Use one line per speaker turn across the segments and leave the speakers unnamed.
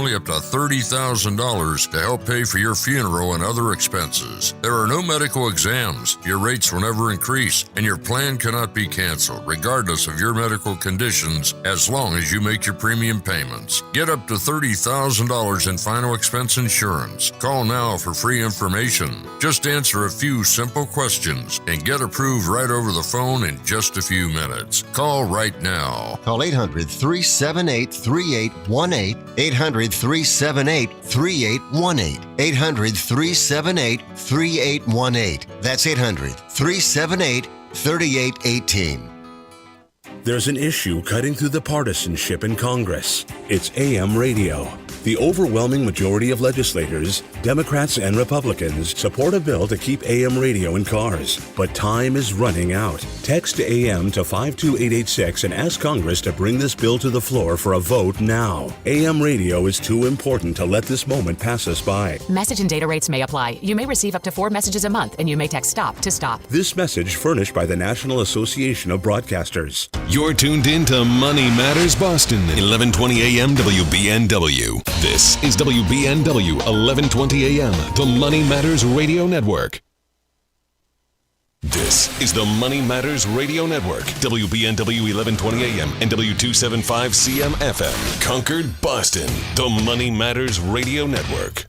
only up to $30,000 to help pay for your funeral and other expenses. There are no medical exams, your rates will never increase, and your plan cannot be canceled regardless of your medical conditions as long as you make your premium payments. Get up to $30,000 in final expense insurance. Call now for free information. Just answer a few simple questions and get approved right over the phone in just a few minutes. Call right now.
Call 800-378-3818. 800-378-3818. 800-378-3818. That's 800-378-3818.
There's an issue cutting through the partisanship in Congress. It's AM radio. The overwhelming majority of legislators, Democrats and Republicans, support a bill to keep AM radio in cars. But time is running out. Text AM to 52886 and ask Congress to bring this bill to the floor for a vote now. AM radio is too important to let this moment pass us by.
Message and data rates may apply. You may receive up to 4 messages a month, and you may text STOP to stop.
This message furnished by the National Association of Broadcasters.
You're tuned in to Money Matters Boston, 1120 AM WBNW. This is WBNW 1120 AM, the Money Matters Radio Network. This is the Money Matters Radio Network, WBNW 1120 AM and W275 CM FM, Concord, Boston, the Money Matters Radio Network.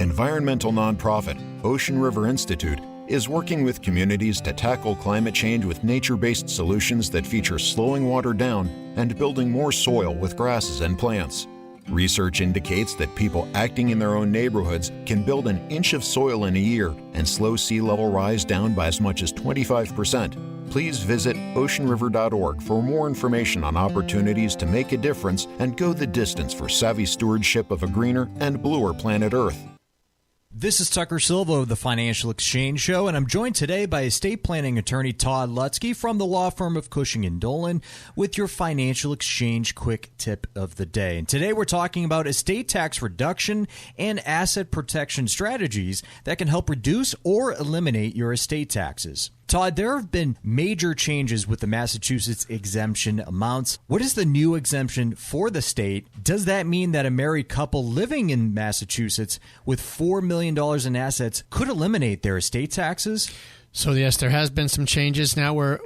Environmental nonprofit Ocean River Institute is working with communities to tackle climate change with nature-based solutions that feature slowing water down and building more soil with grasses and plants. Research indicates that people acting in their own neighborhoods can build an inch of soil in a year and slow sea level rise down by as much as 25%. Please visit oceanriver.org for more information on opportunities to make a difference and go the distance for savvy stewardship of a greener and bluer planet Earth.
This is Tucker Silva of the Financial Exchange Show, and I'm joined today by estate planning attorney Todd Lutzke from the law firm of Cushing & Dolan with your Financial Exchange quick tip of the day. And today we're talking about estate tax reduction and asset protection strategies that can help reduce or eliminate your estate taxes. Todd, there have been major changes with the Massachusetts exemption amounts. What is the new exemption for the state? Does that mean that a married couple living in Massachusetts with $4 million in assets could eliminate their estate taxes?
So, yes, there has been some changes. Now we're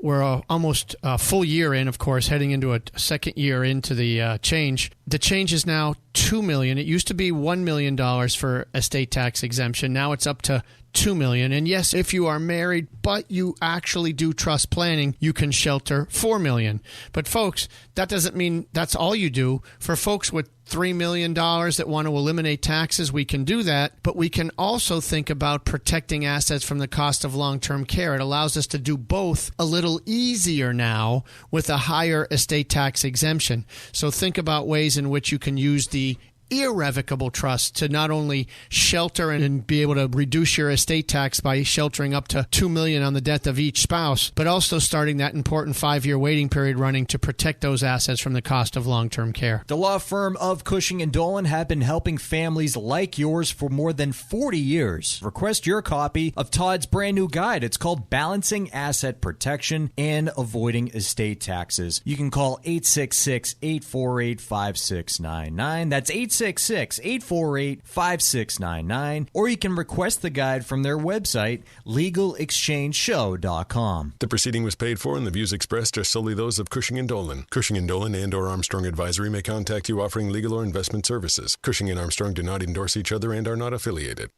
almost a full year in, of course, heading into a second year into the change. The change is now $2 million. It used to be $1 million for estate tax exemption. Now it's up to $2 million. And yes, if you are married, but you actually do trust planning, you can shelter $4 million. But folks, that doesn't mean that's all you do. For folks with $3 million that want to eliminate taxes, we can do that. But we can also think about protecting assets from the cost of long-term care. It allows us to do both a little easier now with a higher estate tax exemption. So think about ways in which you can use the irrevocable trust to not only shelter and be able to reduce your estate tax by sheltering up to $2 million on the death of each spouse, but also starting that important 5-year waiting period running to protect those assets from the cost of long-term care.
The law firm of Cushing & Dolan have been helping families like yours for more than 40 years. Request your copy of Todd's brand new guide. It's called Balancing Asset Protection and Avoiding Estate Taxes. You can call 866-848-5699. That's 866-848-5699, or you can request the guide from their website, legalexchangeshow.com.
The proceeding was paid for, and the views expressed are solely those of Cushing & Dolan. Cushing & Dolan and or Armstrong Advisory may contact you offering legal or investment services. Cushing and Armstrong do not endorse each other and are not affiliated.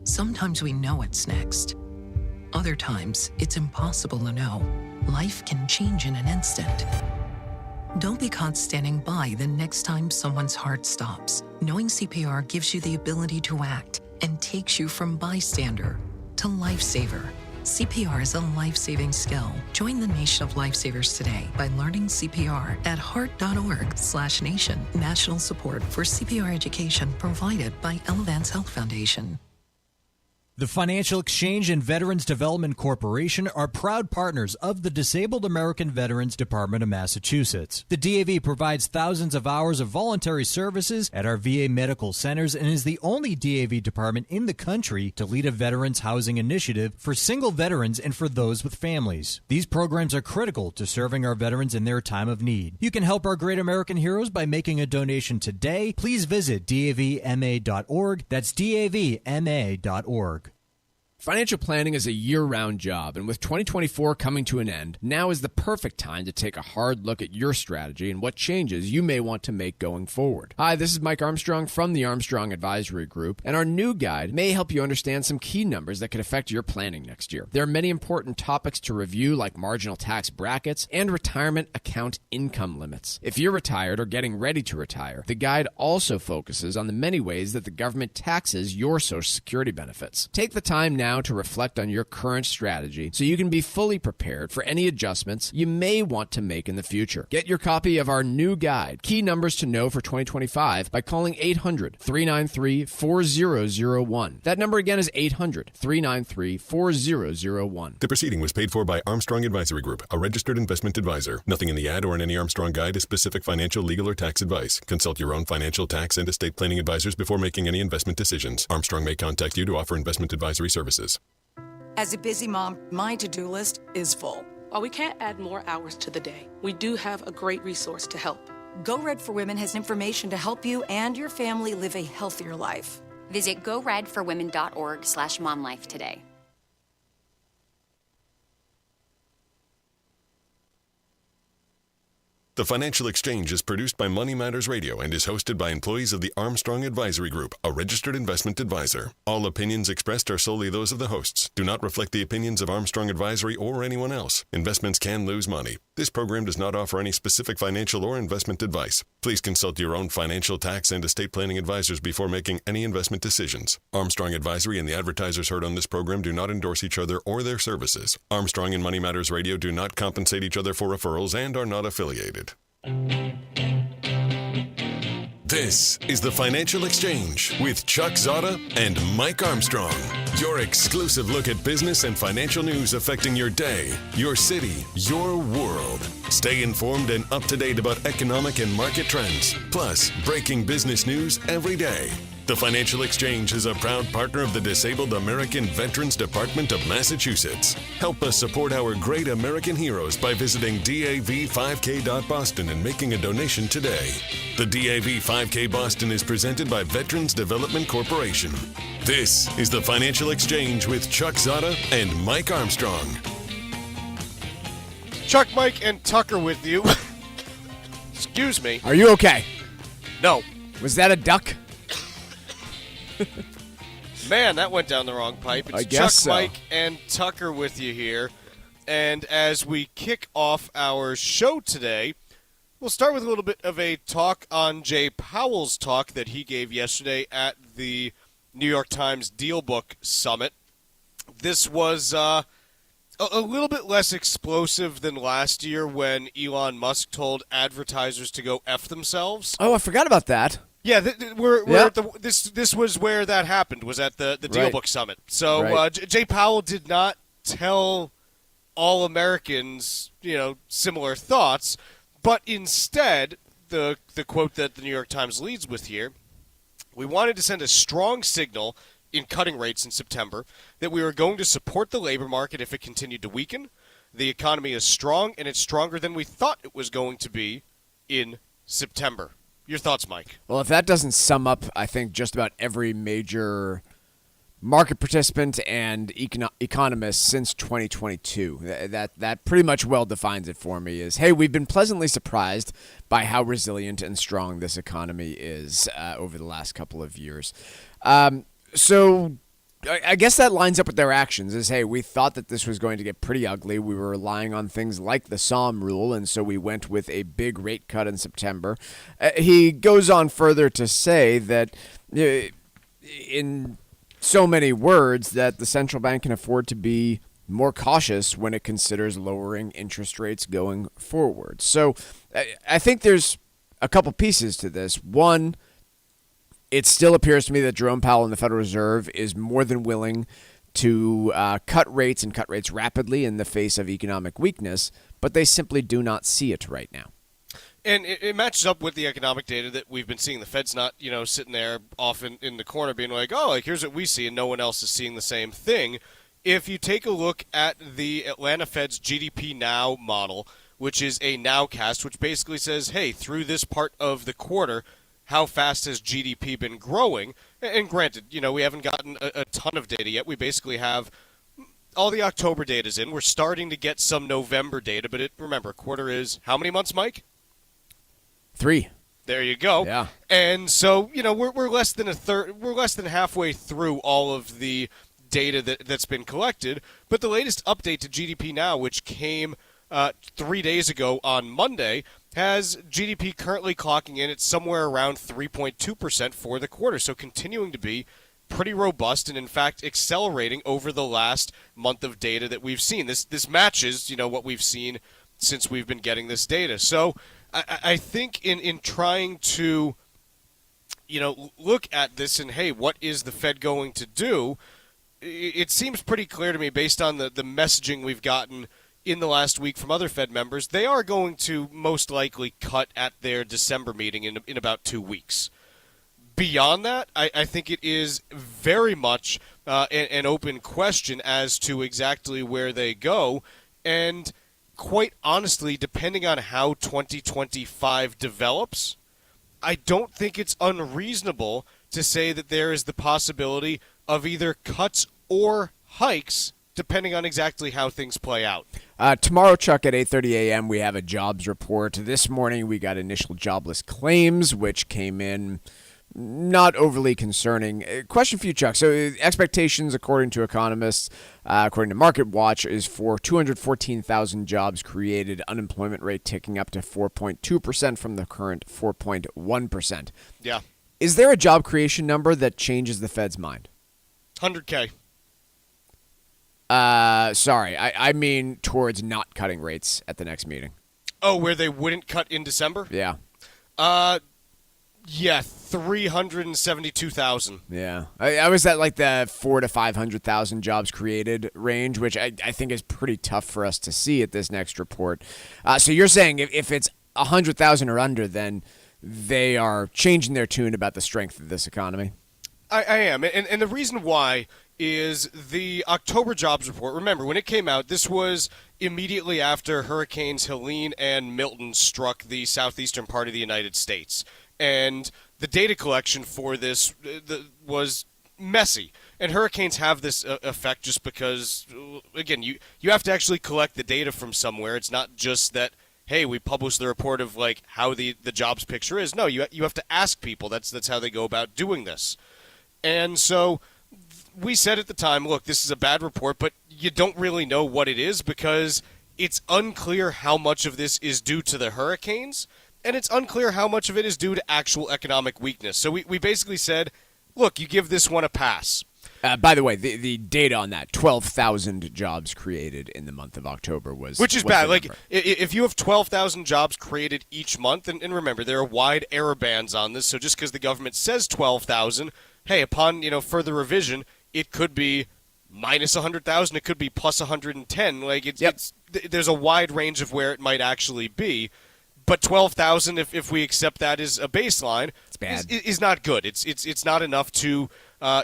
Sometimes we know what's next. Other times, it's impossible to know. Life can change in an instant. Don't be caught standing by the next time someone's heart stops. Knowing CPR gives you the ability to act and takes you from bystander to lifesaver. CPR is a life-saving skill. Join the nation of lifesavers today by learning CPR at heart.org/nation. National support for CPR education provided by Elevance Health Foundation.
The Financial Exchange and Veterans Development Corporation are proud partners of the Disabled American Veterans Department of Massachusetts. The DAV provides thousands of hours of voluntary services at our VA medical centers and is the only DAV department in the country to lead a veterans housing initiative for single veterans and for those with families. These programs are critical to serving our veterans in their time of need. You can help our great American heroes by making a donation today. Please visit davma.org. That's davma.org.
Financial planning is a year-round job, and with 2024 coming to an end, now is the perfect time to take a hard look at your strategy and what changes you may want to make going forward. Hi, this is Mike Armstrong from the Armstrong Advisory Group, and our new guide may help you understand some key numbers that could affect your planning next year. There are many important topics to review, like marginal tax brackets and retirement account income limits. If you're retired or getting ready to retire, the guide also focuses on the many ways that the government taxes your Social Security benefits. Take the time now to reflect on your current strategy so you can be fully prepared for any adjustments you may want to make in the future. Get your copy of our new guide, Key Numbers to Know for 2025, by calling 800-393-4001. That number again is 800-393-4001.
The proceeding was paid for by Armstrong Advisory Group, a registered investment advisor. Nothing in the ad or in any Armstrong guide is specific financial, legal, or tax advice. Consult your own financial, tax, and estate planning advisors before making any investment decisions. Armstrong may contact you to offer investment advisory services.
As a busy mom, my to-do list is full.
While we can't add more hours to the day, we do have a great resource to help.
Go Red for Women has information to help you and your family live a healthier life.
Visit goredforwomen.org/momlife today.
The Financial Exchange is produced by Money Matters Radio and is hosted by employees of the Armstrong Advisory Group, a registered investment advisor. All opinions expressed are solely those of the hosts, do not reflect the opinions of Armstrong Advisory or anyone else. Investments can lose money. This program does not offer any specific financial or investment advice. Please consult your own financial, tax, and estate planning advisors before making any investment decisions. Armstrong Advisory and the advertisers heard on this program do not endorse each other or their services. Armstrong and Money Matters Radio do not compensate each other for referrals and are not affiliated. This is the Financial Exchange with Chuck Zodda and Mike Armstrong. Your exclusive look at business and financial news affecting your day, your city, your world. Stay informed and up to date about economic and market trends, plus breaking business news every day. The Financial Exchange is a proud partner of the Disabled American Veterans Department of Massachusetts. Help us support our great American heroes by visiting DAV5K.Boston and making a donation today. The DAV 5K Boston is presented by Veterans Development Corporation. This is the Financial Exchange with Chuck Zodda and Mike Armstrong.
Chuck, Mike, and Tucker with you. Excuse me.
Are you okay?
No.
Was that a duck?
Man, that went down the wrong pipe. It's
I guess
Chuck,
so.
Mike, and Tucker with you here. And as we kick off our show today, we'll start with a little bit of a talk on Jay Powell's talk that he gave yesterday at the New York Times Deal Book Summit. This was a little bit less explosive than last year when Elon Musk told advertisers to go F themselves.
Oh, I forgot about that.
Yeah, we're at this was where that happened, was at the Deal Book Summit. So Jay Powell did not tell all Americans, similar thoughts, but instead, the quote that the New York Times leads with here, we wanted to send a strong signal in cutting rates in September that we were going to support the labor market if it continued to weaken. The economy is strong, and it's stronger than we thought it was going to be in September. Your thoughts, Mike?
Well, if that doesn't sum up, I think, just about every major market participant and economist since 2022, that pretty much well defines it for me, is, hey, we've been pleasantly surprised by how resilient and strong this economy is over the last couple of years. So I guess that lines up with their actions is, hey, we thought that this was going to get pretty ugly. We were relying on things like the SOM rule, and so we went with a big rate cut in September. He goes on further to say that in so many words that the central bank can afford to be more cautious when it considers lowering interest rates going forward. So I think there's a couple pieces to this. One, it still appears to me that Jerome Powell and the Federal Reserve is more than willing to cut rates and cut rates rapidly in the face of economic weakness, but they simply do not see it right now.
And it matches up with the economic data that we've been seeing. The Fed's not, sitting there off in the corner being like, oh, here's what we see, and no one else is seeing the same thing. If you take a look at the Atlanta Fed's GDP Now model, which is a nowcast, which basically says, hey, through this part of the quarter, how fast has GDP been growing? And granted, we haven't gotten a ton of data yet. We basically have all the October data's in. We're starting to get some November data, but remember, quarter is how many months, Mike?
3.
There you go.
Yeah.
And so, we're less than a third. We're less than halfway through all of the data that's been collected. But the latest update to GDP Now, which came 3 days ago on Monday, has GDP currently clocking in at somewhere around 3.2% for the quarter. So continuing to be pretty robust and, in fact, accelerating over the last month of data that we've seen. This matches, what we've seen since we've been getting this data. So I think in trying to, look at this and, hey, what is the Fed going to do, it seems pretty clear to me based on the messaging we've gotten in the last week from other Fed members, they are going to most likely cut at their December meeting in about 2 weeks. Beyond that, I think it is very much an open question as to exactly where they go. And quite honestly, depending on how 2025 develops, I don't think it's unreasonable to say that there is the possibility of either cuts or hikes depending on exactly how things play out.
Tomorrow, Chuck, at 8:30 a.m., we have a jobs report. This morning, we got initial jobless claims, which came in not overly concerning. Question for you, Chuck. So expectations, according to economists, according to Market Watch, is for 214,000 jobs created, unemployment rate ticking up to 4.2% from the current 4.1%.
Yeah.
Is there a job creation number that changes the Fed's mind?
100K.
Sorry, I mean towards not cutting rates at the next meeting.
Oh, where they wouldn't cut in December?
Yeah.
Yeah, 372,000.
Yeah. I was at like the 400,000 to 500,000 jobs created range, which I think is pretty tough for us to see at this next report. So you're saying if it's 100,000 or under, then they are changing their tune about the strength of this economy?
I am. And the reason why is the October jobs report. Remember, when it came out, this was immediately after Hurricanes Helene and Milton struck the southeastern part of the United States. And the data collection for this was messy. And hurricanes have this effect just because, again, you have to actually collect the data from somewhere. It's not just that, hey, we published the report of like how the jobs picture is. No, you have to ask people. That's how they go about doing this. And so we said at the time, look, this is a bad report, but you don't really know what it is because it's unclear how much of this is due to the hurricanes, and it's unclear how much of it is due to actual economic weakness. So we basically said, look, you give this one a pass.
By the way, the data on that, 12,000 jobs created in the month of October was...
Which is bad. Like, if you have 12,000 jobs created each month, and remember, there are wide error bands on this, so just because the government says 12,000, hey, upon further revision, it could be minus 100,000, it could be plus 110. Like, there's a wide range of where it might actually be. But 12,000, if we accept that as a baseline,
it's bad.
Is not good. It's not enough to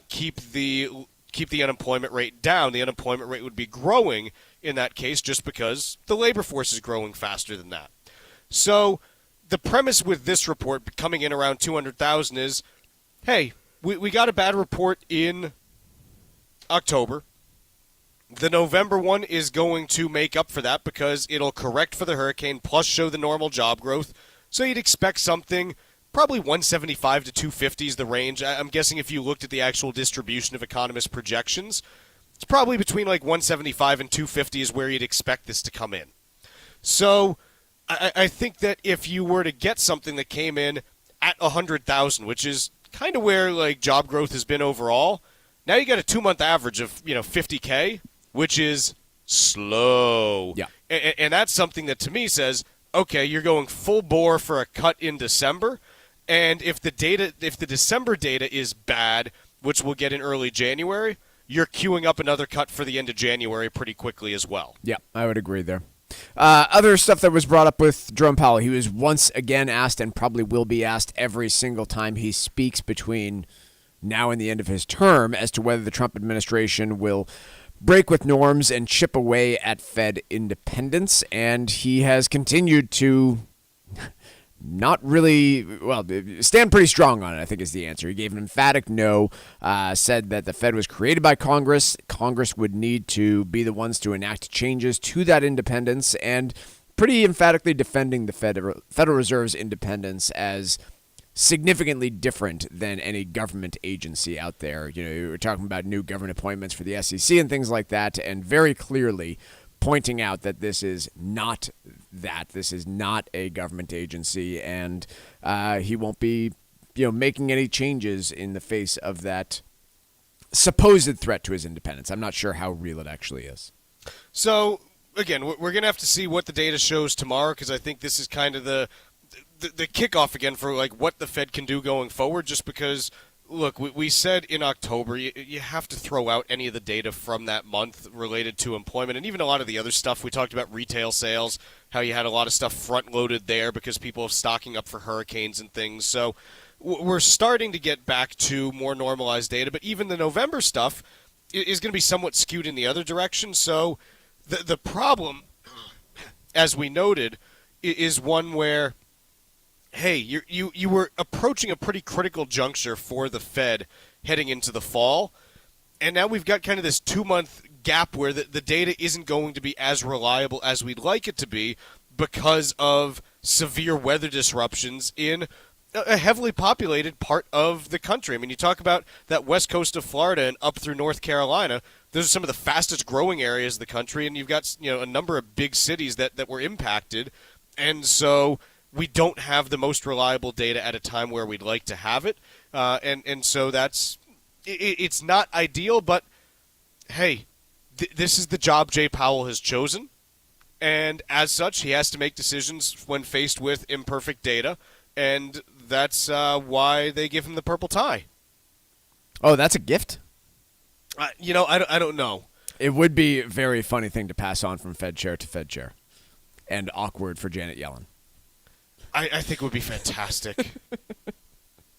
keep the unemployment rate down. The unemployment rate would be growing in that case just because the labor force is growing faster than that. So the premise with this report coming in around 200,000 is, hey, we got a bad report in October. The November one is going to make up for that because it'll correct for the hurricane plus show the normal job growth. So you'd expect something, probably 175 to 250 is the range. I'm guessing if you looked at the actual distribution of economists' projections, it's probably between like 175 and 250 is where you'd expect this to come in. So I think that if you were to get something that came in at 100,000, which is kind of where like job growth has been overall, now you got a 2-month average of 50K, which is slow.
Yeah.
And that's something that to me says, okay, you're going full bore for a cut in December, And if the December data is bad, which we'll get in early January, you're queuing up another cut for the end of January pretty quickly as well.
Yeah, I would agree there. Other stuff that was brought up with Jerome Powell, he was once again asked, and probably will be asked every single time he speaks between now and the end of his term, as to whether the Trump administration will break with norms and chip away at Fed independence. And he has continued to not really, stand pretty strong on it, I think is the answer. He gave an emphatic no, said that the Fed was created by Congress. Congress would need to be the ones to enact changes to that independence, and pretty emphatically defending the Federal Reserve's independence as significantly different than any government agency out there. You know, you were talking about new government appointments for the SEC and things like that, and very clearly pointing out that this is not that. This is not a government agency, and he won't be, making any changes in the face of that supposed threat to his independence. I'm not sure how real it actually is.
So, again, we're going to have to see what the data shows tomorrow, because I think this is kind of the kickoff again for like what the Fed can do going forward, just because, look, we said in October you have to throw out any of the data from that month related to employment, and even a lot of the other stuff. We talked about retail sales, how you had a lot of stuff front-loaded there because people are stocking up for hurricanes and things. So we're starting to get back to more normalized data, but even the November stuff is going to be somewhat skewed in the other direction. So the problem, as we noted, is one where, hey, you were approaching a pretty critical juncture for the Fed heading into the fall, and now we've got kind of this 2-month gap where the data isn't going to be as reliable as we'd like it to be because of severe weather disruptions in a heavily populated part of the country. I mean, you talk about that west coast of Florida and up through North Carolina. Those are some of the fastest growing areas of the country, and you've got a number of big cities that were impacted, and so we don't have the most reliable data at a time where we'd like to have it, and so it's not ideal. But hey, this is the job Jay Powell has chosen, and as such, he has to make decisions when faced with imperfect data, and that's why they give him the purple tie.
Oh, that's a gift?
I don't know.
It would be a very funny thing to pass on from Fed chair to Fed chair, and awkward for Janet Yellen.
I think it would be fantastic.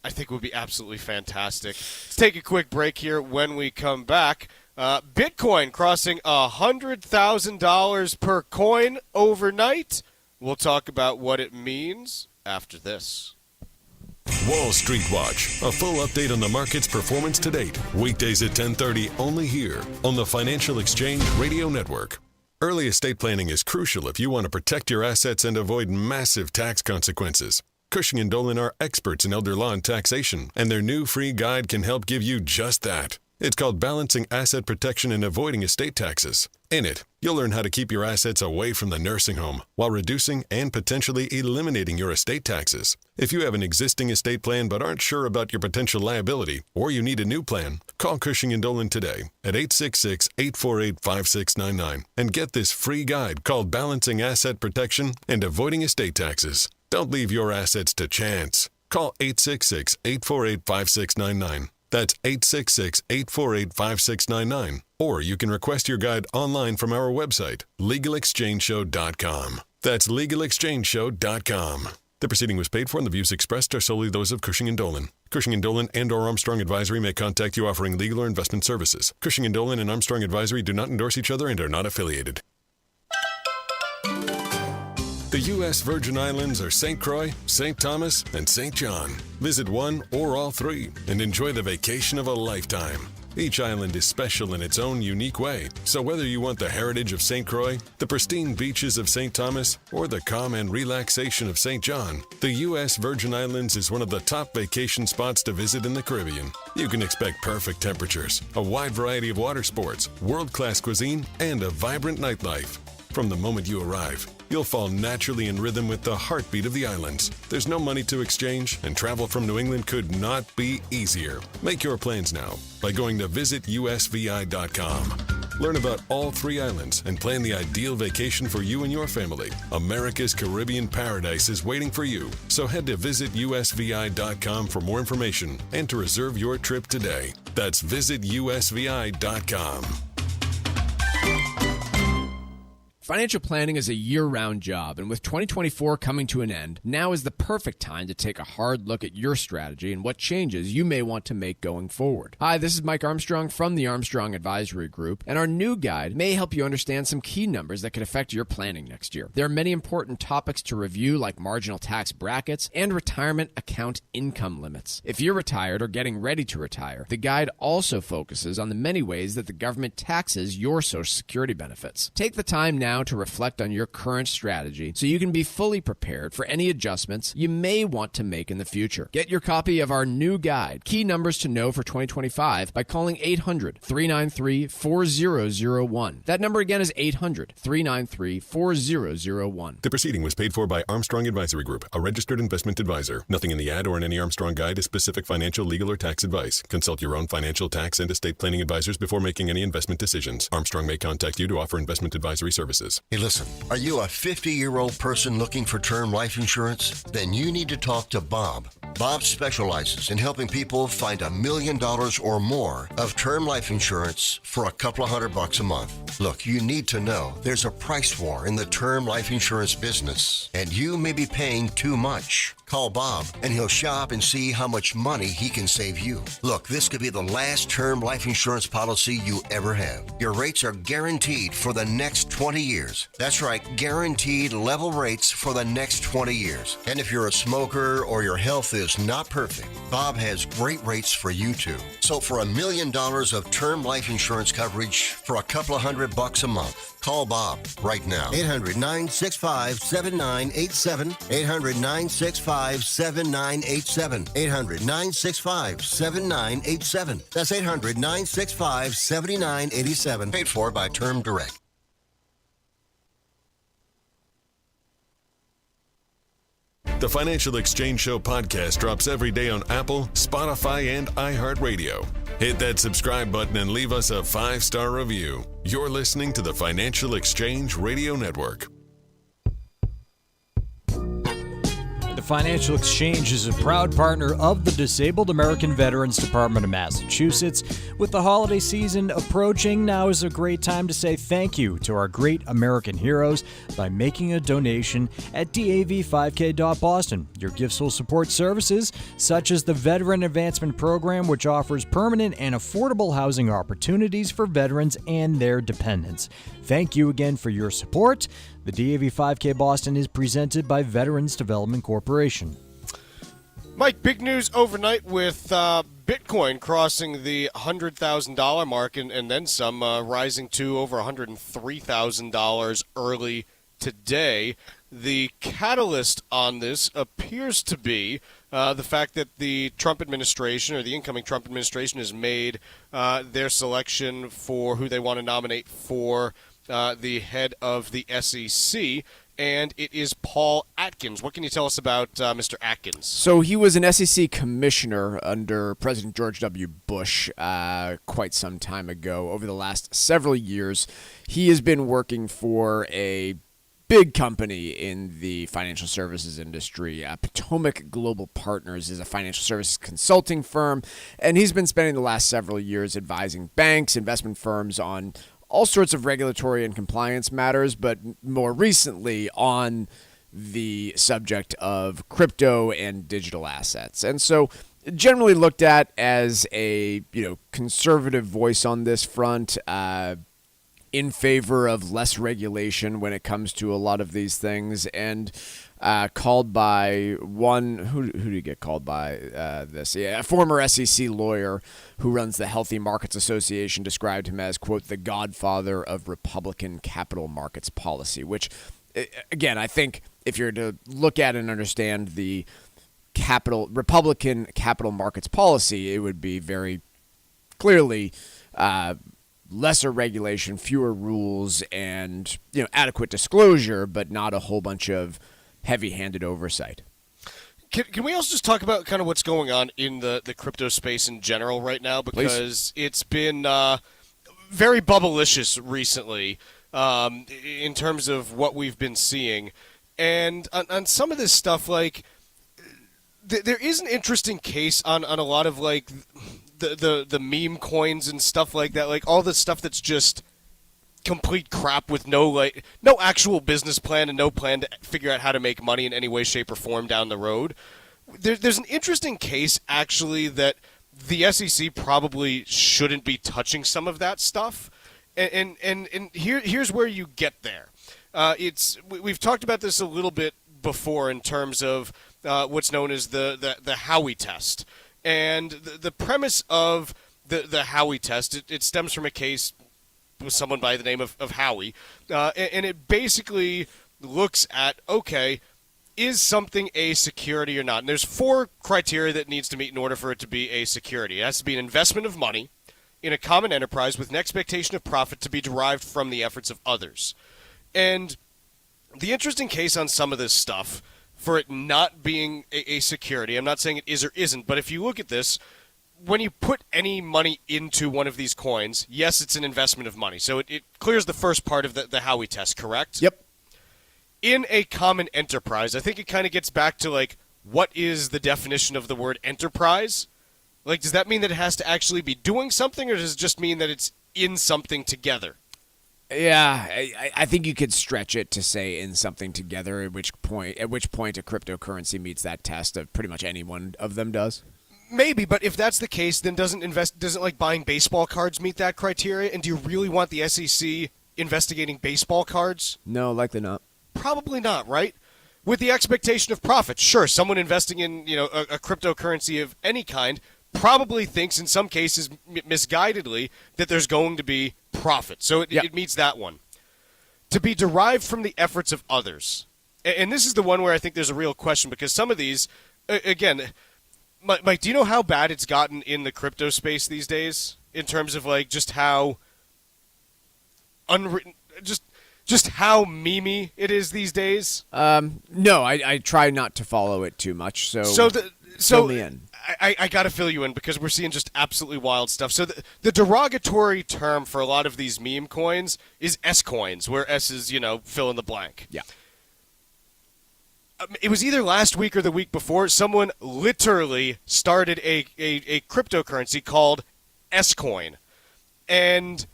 I think it would be absolutely fantastic. Let's take a quick break here. When we come back, Bitcoin crossing $100,000 per coin overnight. We'll talk about what it means after this.
Wall Street Watch, a full update on the market's performance to date. Weekdays at 10:30, only here on the Financial Exchange Radio Network. Early estate planning is crucial if you want to protect your assets and avoid massive tax consequences. Cushing & Dolan are experts in elder law and taxation, and their new free guide can help give you just that. It's called Balancing Asset Protection and Avoiding Estate Taxes. In it, you'll learn how to keep your assets away from the nursing home while reducing and potentially eliminating your estate taxes. If you have an existing estate plan but aren't sure about your potential liability, or you need a new plan, call Cushing & Dolan today at 866-848-5699 and get this free guide called Balancing Asset Protection and Avoiding Estate Taxes. Don't leave your assets to chance. Call 866-848-5699. That's 866-848-5699. Or you can request your guide online from our website, LegalExchangeShow.com. That's LegalExchangeShow.com. The proceeding was paid for, and the views expressed are solely those of Cushing & Dolan. Cushing & Dolan and or Armstrong Advisory may contact you offering legal or investment services. Cushing & Dolan and Armstrong Advisory do not endorse each other and are not affiliated. The U.S. Virgin Islands are St. Croix, St. Thomas, and St. John. Visit one or all three and enjoy the vacation of a lifetime. Each island is special in its own unique way, so whether you want the heritage of St. Croix, the pristine beaches of St. Thomas, or the calm and relaxation of St. John, the U.S. Virgin Islands is one of the top vacation spots to visit in the Caribbean. You can expect perfect temperatures, a wide variety of water sports, world-class cuisine, and a vibrant nightlife. From the moment you arrive, you'll fall naturally in rhythm with the heartbeat of the islands. There's no money to exchange, and travel from New England could not be easier. Make your plans now by going to visitusvi.com. Learn about all 3 islands and plan the ideal vacation for you and your family. America's Caribbean paradise is waiting for you. So head to visitusvi.com for more information and to reserve your trip today. That's visitusvi.com.
Financial planning is a year-round job, and with 2024 coming to an end, now is the perfect time to take a hard look at your strategy and what changes you may want to make going forward. Hi, this is Mike Armstrong from the Armstrong Advisory Group, and our new guide may help you understand some key numbers that could affect your planning next year. There are many important topics to review, like marginal tax brackets and retirement account income limits. If you're retired or getting ready to retire, the guide also focuses on the many ways that the government taxes your Social Security benefits. Take the time now to reflect on your current strategy so you can be fully prepared for any adjustments you may want to make in the future. Get your copy of our new guide, Key Numbers to Know for 2025, by calling 800-393-4001. That number again is 800-393-4001.
The proceeding was paid for by Armstrong Advisory Group, a registered investment advisor. Nothing in the ad or in any Armstrong guide is specific financial, legal, or tax advice. Consult your own financial, tax, and estate planning advisors before making any investment decisions. Armstrong may contact you to offer investment advisory services.
Hey, listen, are you a 50-year-old person looking for term life insurance? Then you need to talk to Bob. Bob specializes in helping people find $1 million or more of term life insurance for a couple of $100 a month. Look, you need to know there's a price war in the term life insurance business, and you may be paying too much. Call Bob, and he'll shop and see how much money he can save you. Look, this could be the last term life insurance policy you ever have. Your rates are guaranteed for the next 20 years. That's right, guaranteed level rates for the next 20 years. And if you're a smoker or your health is not perfect, Bob has great rates for you too. So for $1 million of term life insurance coverage for a couple of $100 a month, call Bob right now. 800-965-7987. 800-965-7987. 800-965-7987. That's 800-965-7987. Paid for by Term Direct.
The Financial Exchange Show podcast drops every day on Apple, Spotify, and iHeartRadio. Hit that subscribe button and leave us a 5-star review. You're listening to the Financial Exchange Radio Network.
The Financial Exchange is a proud partner of the Disabled American Veterans Department of Massachusetts. With the holiday season approaching, now is a great time to say thank you to our great American heroes by making a donation at dav5k.boston. Your gifts will support services such as the Veteran Advancement Program, which offers permanent and affordable housing opportunities for veterans and their dependents. Thank you again for your support. The DAV 5K Boston is presented by Veterans Development Corporation.
Mike, big news overnight with Bitcoin crossing the $100,000 mark and then some, rising to over $103,000 early today. The catalyst on this appears to be the fact that the Trump administration, or the incoming Trump administration, has made their selection for who they want to nominate for the head of the SEC, and it is Paul Atkins. What can you tell us about Mr. Atkins?
So he was an SEC commissioner under President George W. Bush quite some time ago. Over the last several years, he has been working for a big company in the financial services industry. Potomac Global Partners is a financial services consulting firm, and he's been spending the last several years advising banks, investment firms on all sorts of regulatory and compliance matters, but more recently on the subject of crypto and digital assets. And so generally looked at as a conservative voice on this front, in favor of less regulation when it comes to a lot of these things, and called by one, who did he get called by this? Yeah, a former SEC lawyer who runs the Healthy Markets Association described him as, quote, the godfather of Republican capital markets policy, which, again, I think if you're to look at and understand the Republican capital markets policy, it would be very clearly lesser regulation, fewer rules, and adequate disclosure, but not a whole bunch of heavy-handed oversight.
Can we also just talk about kind of what's going on in the crypto space in general right now? Because It's been very bubblicious recently in terms of what we've been seeing. And on some of this stuff, like, there is an interesting case on a lot of, like, the meme coins and stuff like that, like all the stuff that's just complete crap with no actual business plan and no plan to figure out how to make money in any way, shape, or form down the road. There's an interesting case, actually, that the SEC probably shouldn't be touching some of that stuff, and here's where you get there. We've talked about this a little bit before in terms of what's known as the Howey test, and the premise of the Howey test, it stems from a case with someone by the name of Howey, and it basically looks at, okay, is something a security or not? And there's 4 criteria that it needs to meet in order for it to be a security. It has to be an investment of money in a common enterprise with an expectation of profit to be derived from the efforts of others. And the interesting case on some of this stuff, for it not being a security, I'm not saying it is or isn't, but if you look at this, when you put any money into one of these coins, yes, it's an investment of money. So it clears the first part of the Howey test, correct?
Yep.
In a common enterprise, I think it kind of gets back to, like, what is the definition of the word enterprise? Like, does that mean that it has to actually be doing something, or does it just mean that it's in something together?
Yeah, I think you could stretch it to say in something together, at which point a cryptocurrency meets that test of pretty much any one of them does.
Maybe, but if that's the case, then doesn't like buying baseball cards meet that criteria? And do you really want the SEC investigating baseball cards?
No, likely not. Probably
not, right? With the expectation of profit, sure, someone investing in a cryptocurrency of any kind probably thinks, in some cases misguidedly, that there's going to be profit. So it meets that one. To be derived from the efforts of others. And this is the one where I think there's a real question, because some of these, again, Mike, do you know how bad it's gotten in the crypto space these days in terms of, like, just how unwritten, just how memey it is these days?
No, I try not to follow it too much. So fill me in.
I got to fill you in because we're seeing just absolutely wild stuff. So the derogatory term for a lot of these meme coins is S coins, where S is, fill in the blank.
Yeah.
It was either last week or the week before, someone literally started a cryptocurrency called S-Coin. And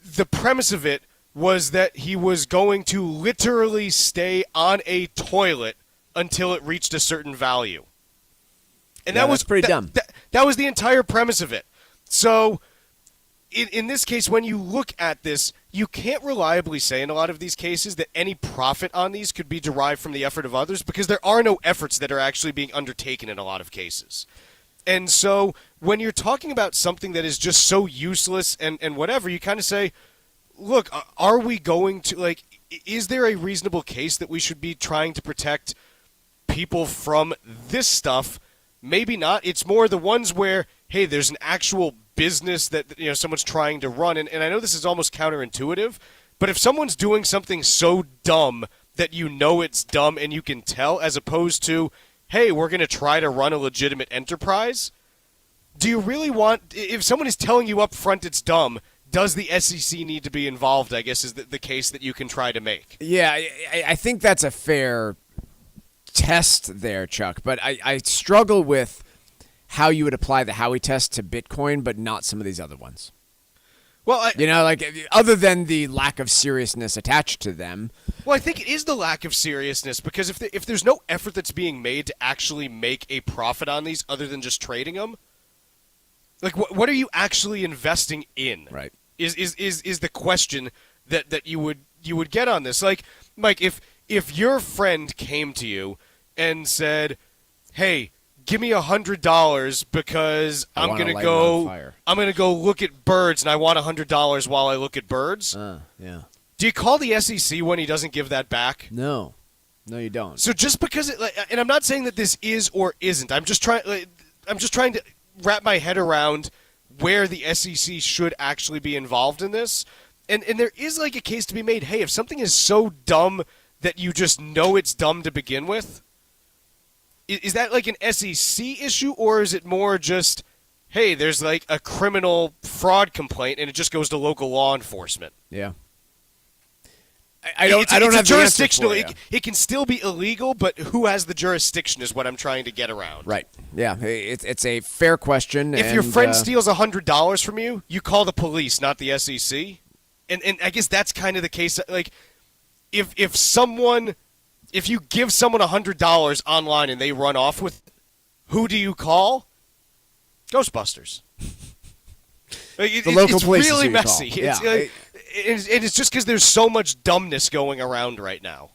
the premise of it was that he was going to literally stay on a toilet until it reached a certain value. And that was
pretty dumb.
That was the entire premise of it. So in this case, when you look at this, you can't reliably say in a lot of these cases that any profit on these could be derived from the effort of others, because there are no efforts that are actually being undertaken in a lot of cases. And so when you're talking about something that is just so useless and whatever, you kind of say, look, are we going to, like, is there a reasonable case that we should be trying to protect people from this stuff? Maybe not. It's more the ones where, hey, there's an actual business that someone's trying to run, and I know this is almost counterintuitive, but if someone's doing something so dumb that it's dumb and you can tell, as opposed to, hey, we're going to try to run a legitimate enterprise, do you really want, if someone is telling you up front it's dumb, does the SEC need to be involved, I guess, is the case that you can try to make.
Yeah, I think that's a fair test there, Chuck, but I struggle with how you would apply the Howey test to Bitcoin, but not some of these other ones.
Well,
other than the lack of seriousness attached to them.
Well, I think it is the lack of seriousness, because if there's no effort that's being made to actually make a profit on these other than just trading them, like what are you actually investing in?
Right.
Is the question that you would get on this. Like, Mike, if your friend came to you and said, "Hey, give me $100 because I'm gonna go look at birds, and I want $100 while I look at birds."
Yeah.
Do you call the SEC when he doesn't give that back?
No, you don't.
So just because and I'm not saying that this is or isn't. I'm just trying to wrap my head around where the SEC should actually be involved in this. And there is like a case to be made. Hey, if something is so dumb that you just know it's dumb to begin with, is that like an SEC issue, or is it more just, hey, there's like a criminal fraud complaint, and it just goes to local law enforcement.
Yeah. I don't have
jurisdictional.
the answer for you.
It can still be illegal, but who has the jurisdiction is what I'm trying to get around.
Right. Yeah. It's a fair question.
If your friend steals $100 from you, you call the police, not the SEC. And I guess that's kind of the case. Like, if you give someone $100 online and they run off with it, who do you call? Ghostbusters.
The local police.
It's really messy.
Yeah.
It's just because there's so much dumbness going around right now.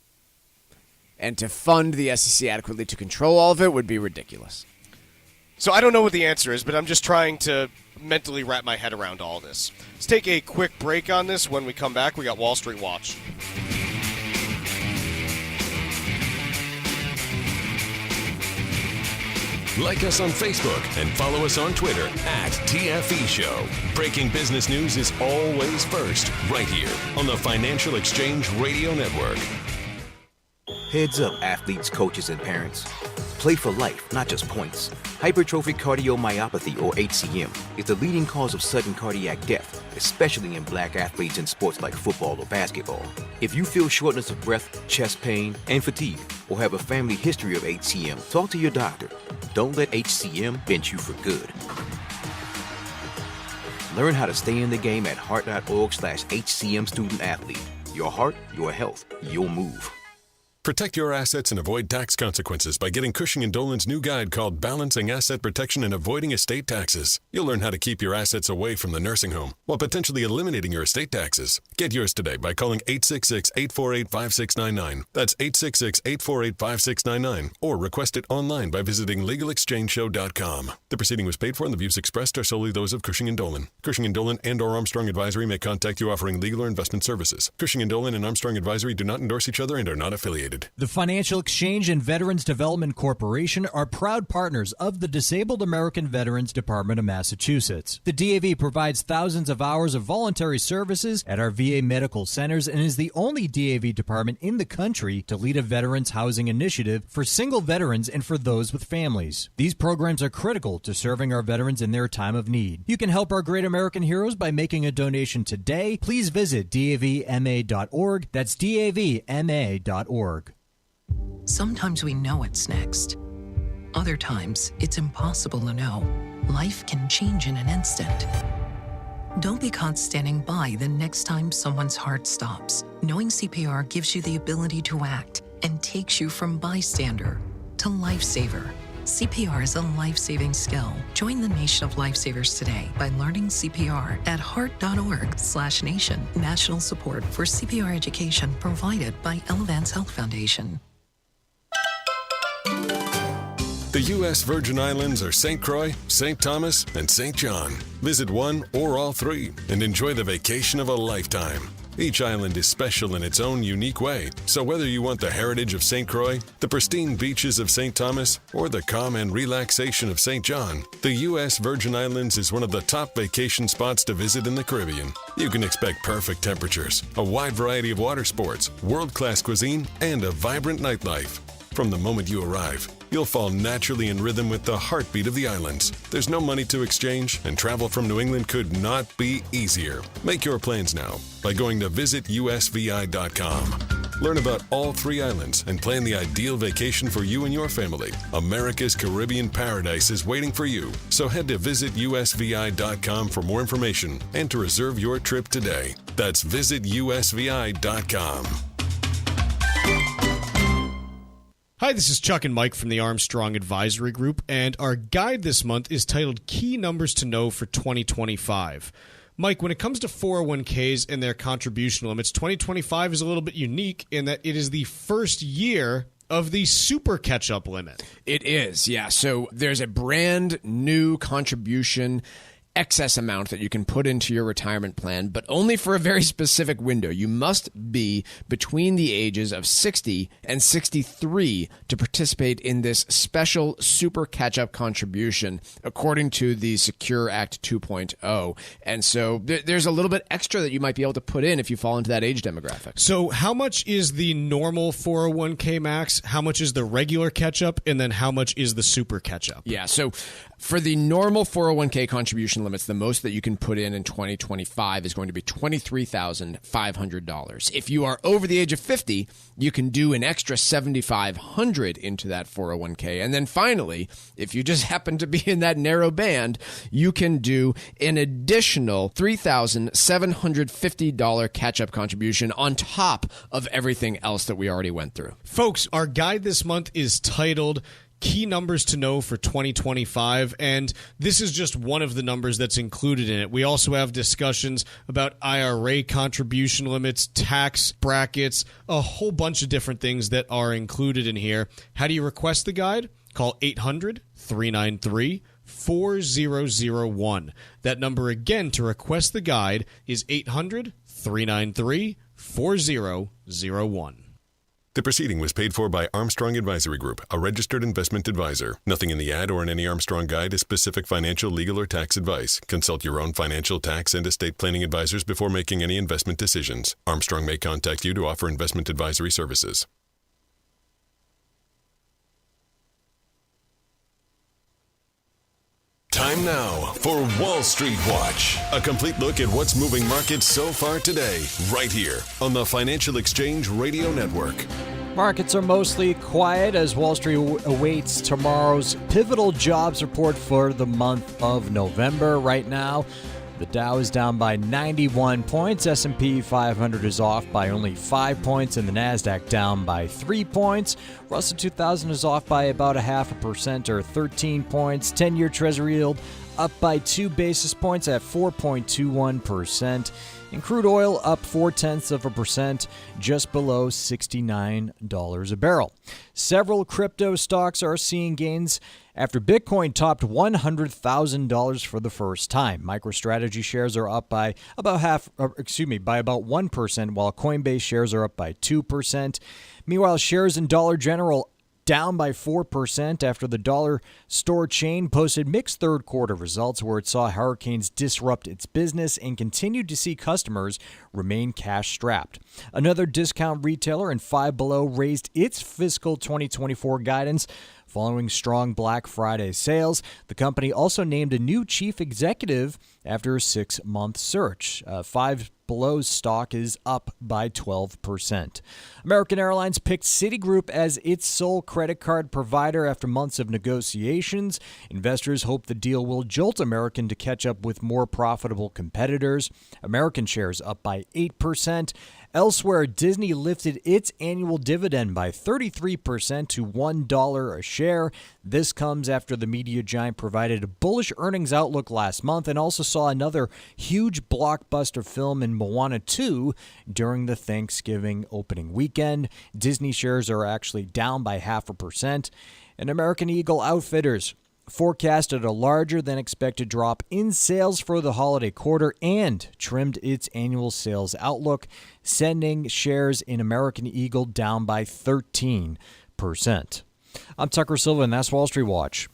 And to fund the SEC adequately to control all of it would be ridiculous.
So I don't know what the answer is, but I'm just trying to mentally wrap my head around all this. Let's take a quick break on this. When we come back, we got Wall Street Watch.
Like us on Facebook and follow us on Twitter @TFE Show. Breaking business news is always first, right here on the Financial Exchange Radio Network.
Heads up, athletes, coaches, and parents. Play for life, not just points. Hypertrophic cardiomyopathy, or HCM, is the leading cause of sudden cardiac death, especially in black athletes in sports like football or basketball. If you feel shortness of breath, chest pain, and fatigue, or have a family history of HCM, talk to your doctor. Don't let HCM bend you for good. Learn how to stay in the game at heart.org/HCM student athlete. Your heart, your health, your move.
Protect your assets and avoid tax consequences by getting Cushing & Dolan's new guide called Balancing Asset Protection and Avoiding Estate Taxes. You'll learn how to keep your assets away from the nursing home while potentially eliminating your estate taxes. Get yours today by calling 866-848-5699. That's 866-848-5699. Or request it online by visiting LegalExchangeShow.com. The proceeding was paid for and the views expressed are solely those of Cushing & Dolan. Cushing & Dolan and or Armstrong Advisory may contact you offering legal or investment services. Cushing & Dolan and Armstrong Advisory do not endorse each other and are not affiliated.
The Financial Exchange and Veterans Development Corporation are proud partners of the Disabled American Veterans Department of Massachusetts. The DAV provides thousands of hours of voluntary services at our VA medical centers and is the only DAV department in the country to lead a veterans housing initiative for single veterans and for those with families. These programs are critical to serving our veterans in their time of need. You can help our great American heroes by making a donation today. Please visit davma.org. That's davma.org.
Sometimes we know what's next. Other times, it's impossible to know. Life can change in an instant. Don't be caught standing by the next time someone's heart stops. Knowing CPR gives you the ability to act and takes you from bystander to lifesaver. CPR is a life-saving skill. Join the nation of lifesavers today by learning CPR at heart.org/nation. National support for CPR education provided by Elevance Health Foundation.
The U.S. Virgin Islands are St. Croix, St. Thomas, and St. John. Visit one or all three and enjoy the vacation of a lifetime. Each island is special in its own unique way, so whether you want the heritage of St. Croix, the pristine beaches of St. Thomas, or the calm and relaxation of St. John, the U.S. Virgin Islands is one of the top vacation spots to visit in the Caribbean. You can expect perfect temperatures, a wide variety of water sports, world-class cuisine, and a vibrant nightlife. From the moment you arrive, you'll fall naturally in rhythm with the heartbeat of the islands. There's no money to exchange, and travel from New England could not be easier. Make your plans now by going to visitusvi.com. Learn about all three islands and plan the ideal vacation for you and your family. America's Caribbean paradise is waiting for you. So head to visitusvi.com for more information and to reserve your trip today. That's visitusvi.com.
Hi, this is Chuck and Mike from the Armstrong Advisory Group, and our guide this month is titled Key Numbers to Know for 2025. Mike, when it comes to 401ks and their contribution limits, 2025 is a little bit unique in that it is the first year of the super catch-up limit.
It is, yeah. So there's a brand new contribution excess amount that you can put into your retirement plan, but only for a very specific window. You must be between the ages of 60 and 63 to participate in this special super catch-up contribution, according to the Secure Act 2.0. And so there's a little bit extra that you might be able to put in if you fall into that age demographic.
So how much is the normal 401k max? How much is the regular catch-up? And then how much is the super catch-up?
Yeah, so For the normal 401k contribution limits, the most that you can put in 2025 is going to be $23,500. If you are over the age of 50, you can do an extra $7,500 into that 401k. And then finally, if you just happen to be in that narrow band, you can do an additional $3,750 catch-up contribution on top of everything else that we already went through.
Folks, our guide this month is titled Key Numbers to Know for 2025, and this is just one of the numbers that's included in it. We also have discussions about IRA contribution limits, tax brackets, a whole bunch of different things that are included in here. How do you request the guide? Call 800-393-4001. That number again to request the guide is 800-393-4001.
The proceeding was paid for by Armstrong Advisory Group, a registered investment advisor. Nothing in the ad or in any Armstrong guide is specific financial, legal, or tax advice. Consult your own financial, tax, and estate planning advisors before making any investment decisions. Armstrong may contact you to offer investment advisory services. Time now for Wall Street Watch. A complete look at what's moving markets so far today, right here on the Financial Exchange Radio Network.
Markets are mostly quiet as Wall Street awaits tomorrow's pivotal jobs report for the month of November. Right now, the Dow is down by 91 points. S&P 500 is off by only 5 points, and the Nasdaq down by 3 points. Russell 2000 is off by about 0.5% or 13 points. 10-year Treasury yield up by 2 basis points at 4.21%. And crude oil up 0.4%, just below $69 a barrel. Several crypto stocks are seeing gains after Bitcoin topped $100,000 for the first time. MicroStrategy shares are up by about 1%, while Coinbase shares are up by 2%. Meanwhile, shares in Dollar General down by 4% after the dollar store chain posted mixed third quarter results where it saw hurricanes disrupt its business and continued to see customers remain cash strapped. Another discount retailer in Five Below raised its fiscal 2024 guidance following strong Black Friday sales. The company also named a new chief executive after a 6-month search. Five Below's stock is up by 12%. American Airlines picked Citigroup as its sole credit card provider after months of negotiations. Investors hope the deal will jolt American to catch up with more profitable competitors. American shares up by 8%. Elsewhere, Disney lifted its annual dividend by 33% to $1 a share. This comes after the media giant provided a bullish earnings outlook last month and also saw another huge blockbuster film in Moana 2 during the Thanksgiving opening weekend. Disney shares are actually down by 0.5%. And American Eagle Outfitters forecasted a larger than expected drop in sales for the holiday quarter and trimmed its annual sales outlook, sending shares in American Eagle down by 13%. I'm Tucker Silva, and that's Wall Street Watch.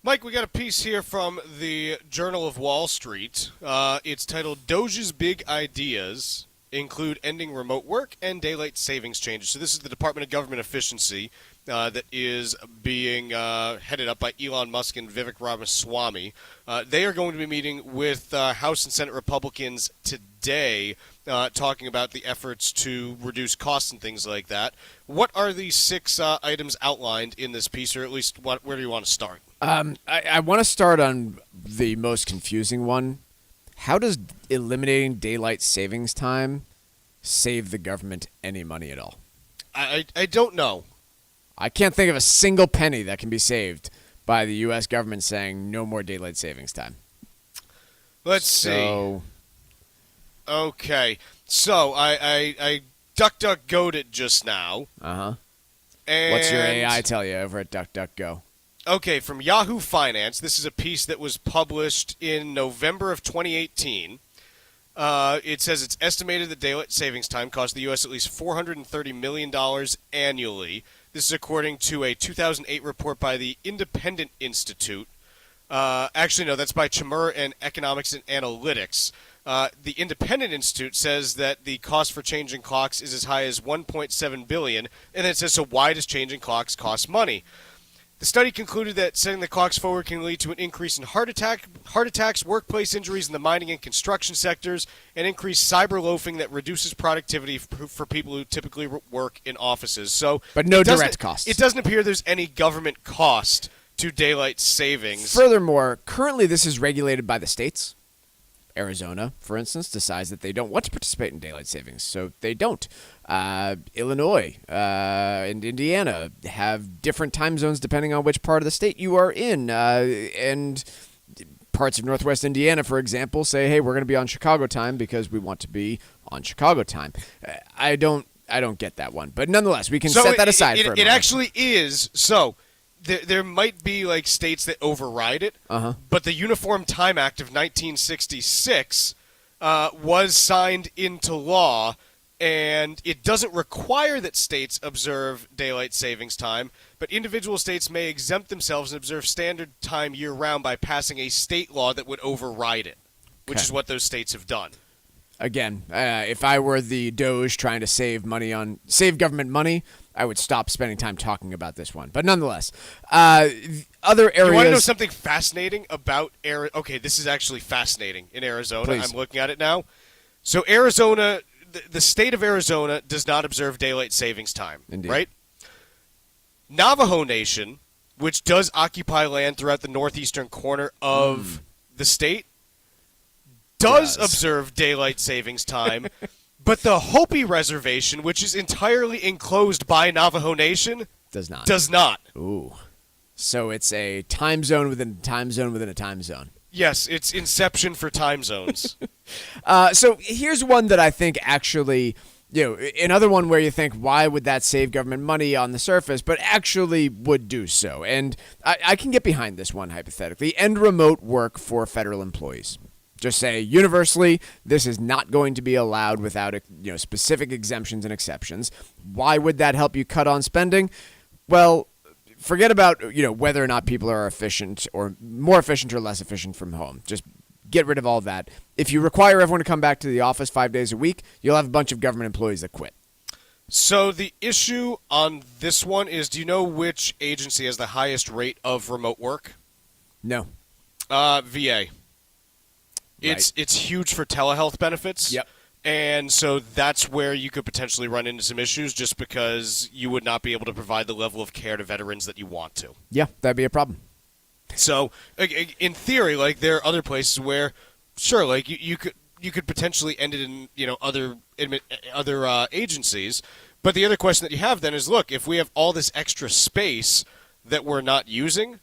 Mike, we got a piece here from the Journal of Wall Street. It's titled "DOGE's Big Ideas Include Ending Remote Work and Daylight Savings Changes." So this is the Department of Government Efficiency that is being headed up by Elon Musk and Vivek Ramaswamy. They are going to be meeting with House and Senate Republicans today, talking about the efforts to reduce costs and things like that. What are the 6 items outlined in this piece, or at least where do you want to start?
I want to start on the most confusing one. How does eliminating daylight savings time save the government any money at all?
I don't know.
I can't think of a single penny that can be saved by the U.S. government saying no more daylight savings time.
Let's see. Okay. So I DuckDuckGo'd it just now.
Uh-huh.
And
what's your AI tell you over at DuckDuckGo?
Okay, from Yahoo Finance, this is a piece that was published in November of 2018. It says it's estimated that daylight savings time costs the U.S. at least $430 million annually. This is according to a 2008 report by the Independent Institute. Actually, no, that's by Chmur and Economics and Analytics. The Independent Institute says that the cost for changing clocks is as high as $1.7 billion, and then it says, so why does changing clocks cost money? The study concluded that setting the clocks forward can lead to an increase in heart attacks, workplace injuries in the mining and construction sectors, and increased cyber loafing that reduces productivity for people who typically work in offices. So,
but no direct costs.
It doesn't appear there's any government cost to daylight savings.
Furthermore, currently this is regulated by the states. Arizona, for instance, decides that they don't want to participate in daylight savings, so they don't. Illinois and Indiana have different time zones depending on which part of the state you are in. And parts of Northwest Indiana, for example, say, hey, we're going to be on Chicago time because we want to be on Chicago time. I don't get that one. But nonetheless, we can set that aside for a moment.
It actually is. So there might be like states that override it, but the Uniform Time Act of 1966 was signed into law, and it doesn't require that states observe daylight savings time, but individual states may exempt themselves and observe standard time year-round by passing a state law that would override it, which is what those states have done.
Again, if I were the DOGE trying to save government money, I would stop spending time talking about this one. But nonetheless, other areas.
You want to know something fascinating about Arizona? Okay, this is actually fascinating in Arizona.
Please.
I'm looking at it now. So Arizona, the state of Arizona does not observe daylight savings time.
Indeed.
Right? Navajo Nation, which does occupy land throughout the northeastern corner of the state, does observe daylight savings time, but the Hopi Reservation, which is entirely enclosed by Navajo Nation,
does not.
Does not.
Ooh. So it's a time zone within a time zone within a time zone.
Yes, it's Inception for time zones.
So here's one that I think actually, another one where you think, why would that save government money on the surface, but actually would do so. And I can get behind this one hypothetically. End remote work for federal employees. Just say universally, this is not going to be allowed without specific exemptions and exceptions. Why would that help you cut on spending? Well, forget about whether or not people are efficient or more efficient or less efficient from home. Just get rid of all that. If you require everyone to come back to the office 5 days a week, you'll have a bunch of government employees that quit.
So the issue on this one is, do you know which agency has the highest rate of remote work?
No.
VA. It's huge for telehealth benefits.
Yep.
And so that's where you could potentially run into some issues just because you would not be able to provide the level of care to veterans that you want to.
Yeah, that'd be a problem.
So in theory, like there are other places where, sure, like you could potentially end it in other agencies. But the other question that you have then is, look, if we have all this extra space that we're not using,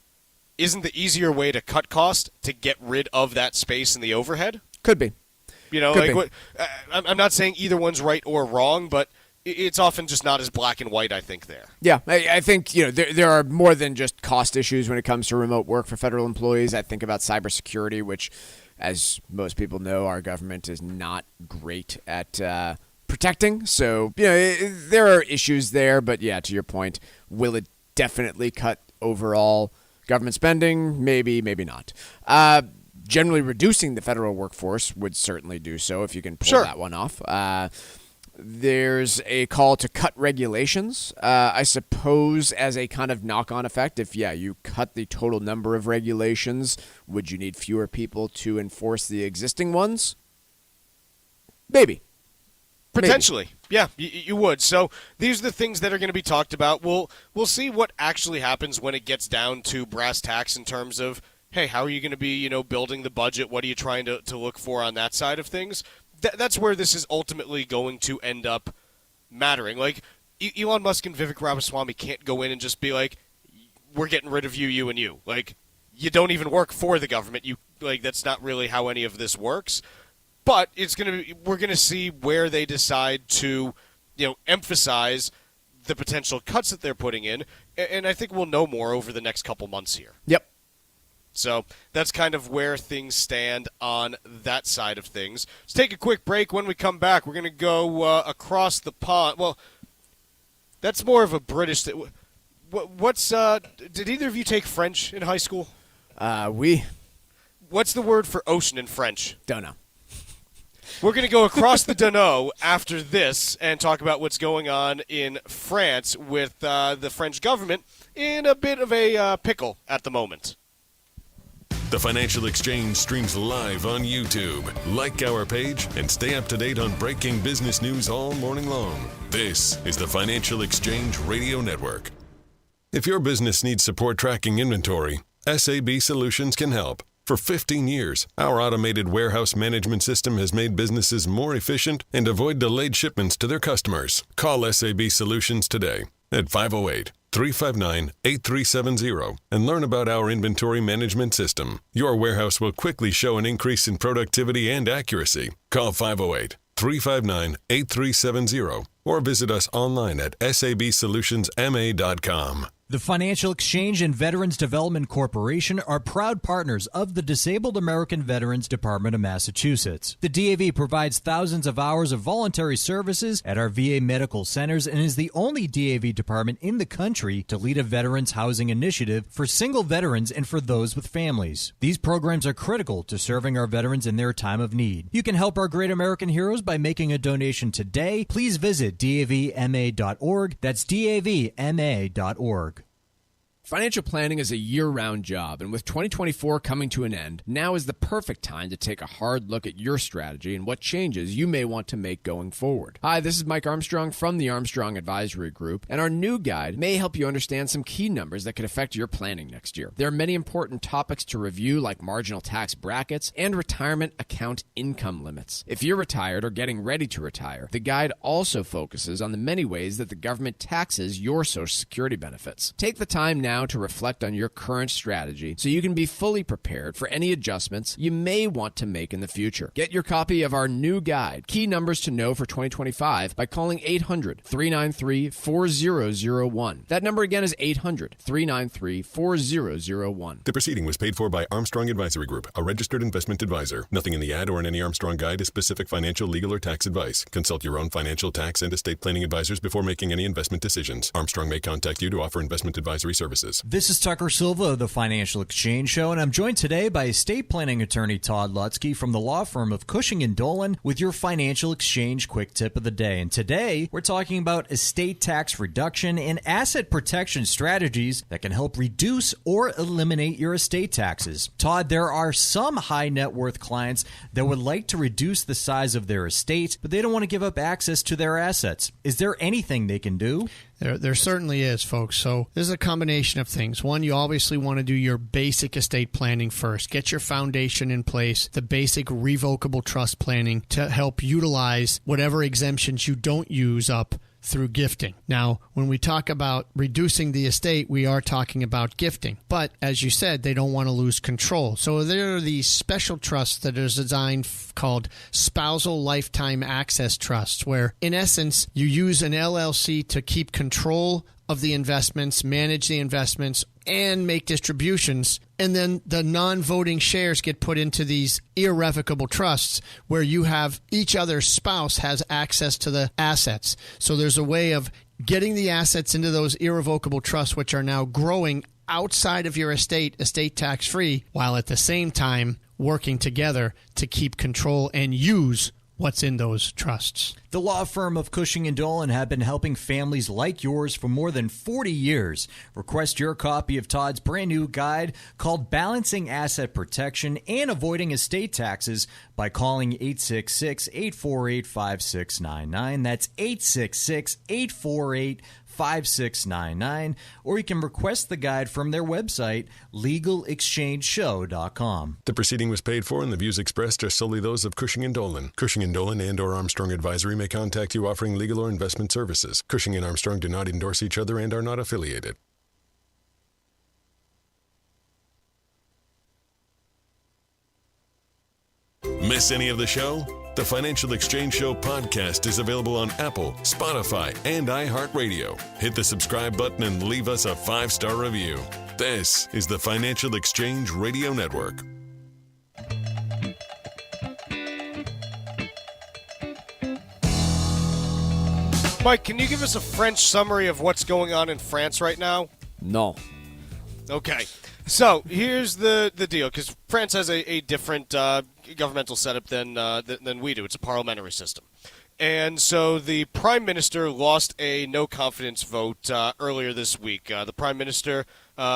isn't the easier way to cut cost to get rid of that space and the overhead?
Could be.
I'm not saying either one's right or wrong, but it's often just not as black and white, I think, there.
Yeah, I think there are more than just cost issues when it comes to remote work for federal employees. I think about cybersecurity, which, as most people know, our government is not great at protecting. So, there are issues there, but yeah, to your point, will it definitely cut overall government spending? Maybe, maybe not. Generally reducing the federal workforce would certainly do so if you can pull that one off. There's a call to cut regulations, I suppose, as a kind of knock-on effect. If, you cut the total number of regulations, would you need fewer people to enforce the existing ones? Maybe.
Potentially. Yeah, you would. So these are the things that are going to be talked about. We'll see what actually happens when it gets down to brass tacks in terms of, hey, how are you going to be, building the budget? What are you trying to look for on that side of things? That's where this is ultimately going to end up mattering. Like, Elon Musk and Vivek Ramaswamy can't go in and just be like, we're getting rid of you, and you. Like, you don't even work for the government. That's not really how any of this works. But we're going to see where they decide to, emphasize the potential cuts that they're putting in. And I think we'll know more over the next couple months here.
Yep.
So that's kind of where things stand on that side of things. Let's take a quick break. When we come back, we're going to go across the pond. Well, that's more of a British thing. Did either of you take French in high school?
We.
What's the word for ocean in French?
Don't know.
We're going to go across the Danube after this and talk about what's going on in France with the French government in a bit of a pickle at the moment.
The Financial Exchange streams live on YouTube. Like our page and stay up to date on breaking business news all morning long. This is the Financial Exchange Radio Network. If your business needs support tracking inventory, SAB Solutions can help. For 15 years, our automated warehouse management system has made businesses more efficient and avoid delayed shipments to their customers. Call SAB Solutions today at 508-359-8370 and learn about our inventory management system. Your warehouse will quickly show an increase in productivity and accuracy. Call 508-359-8370 or visit us online at sabsolutionsma.com.
The Financial Exchange and Veterans Development Corporation are proud partners of the Disabled American Veterans Department of Massachusetts. The DAV provides thousands of hours of voluntary services at our VA medical centers and is the only DAV department in the country to lead a veterans housing initiative for single veterans and for those with families. These programs are critical to serving our veterans in their time of need. You can help our great American heroes by making a donation today. Please visit davma.org. That's davma.org.
Financial planning is a year-round job, and with 2024 coming to an end, now is the perfect time to take a hard look at your strategy and what changes you may want to make going forward. Hi, this is Mike Armstrong from the Armstrong Advisory Group, and our new guide may help you understand some key numbers that could affect your planning next year. There are many important topics to review, like marginal tax brackets and retirement account income limits. If you're retired or getting ready to retire, the guide also focuses on the many ways that the government taxes your Social Security benefits. Take the time now to reflect on your current strategy so you can be fully prepared for any adjustments you may want to make in the future. Get your copy of our new guide, Key Numbers to Know for 2025, by calling 800-393-4001. That number again is 800-393-4001.
The proceeding was paid for by Armstrong Advisory Group, a registered investment advisor. Nothing in the ad or in any Armstrong guide is specific financial, legal, or tax advice. Consult your own financial, tax, and estate planning advisors before making any investment decisions. Armstrong may contact you to offer investment advisory services.
This is Tucker Silva of the Financial Exchange Show, and I'm joined today by estate planning attorney Todd Lutzke from the law firm of Cushing & Dolan with your Financial Exchange quick tip of the day. And today, we're talking about estate tax reduction and asset protection strategies that can help reduce or eliminate your estate taxes. Todd, there are some high net worth clients that would like to reduce the size of their estate, but they don't want to give up access to their assets. Is there anything they can do?
There certainly is, folks. So this is a combination of things. One, you obviously want to do your basic estate planning first. Get your foundation in place, the basic revocable trust planning to help utilize whatever exemptions you don't use up through gifting. Now, when we talk about reducing the estate, we are talking about gifting. But as you said, they don't want to lose control. So there are these special trusts that are designed called spousal lifetime access trusts, where in essence, you use an LLC to keep control of the investments, manage the investments, and make distributions. And then the non-voting shares get put into these irrevocable trusts where you have each other's spouse has access to the assets. So there's a way of getting the assets into those irrevocable trusts, which are now growing outside of your estate tax-free, while at the same time working together to keep control and use what's in those trusts.
The law firm of Cushing & Dolan have been helping families like yours for more than 40 years. Request your copy of Todd's brand new guide called Balancing Asset Protection and Avoiding Estate Taxes by calling 866-848-5699. That's 866-848-5699, or you can request the guide from their website, legalexchangeshow.com.
The proceeding was paid for, and the views expressed are solely those of Cushing & Dolan. Cushing & Dolan and or Armstrong Advisory may contact you offering legal or investment services. Cushing & Armstrong do not endorse each other and are not affiliated. Miss any of the show? The Financial Exchange Show podcast is available on Apple, Spotify, and iHeartRadio. Hit the subscribe button and leave us a 5-star review. This is the Financial Exchange Radio Network.
Mike, can you give us a French summary of what's going on in France right now?
No.
Okay. So here's the deal, because France has a different governmental setup than we do. It's a parliamentary system. And so the Prime Minister lost a no-confidence vote earlier this week. The Prime Minister,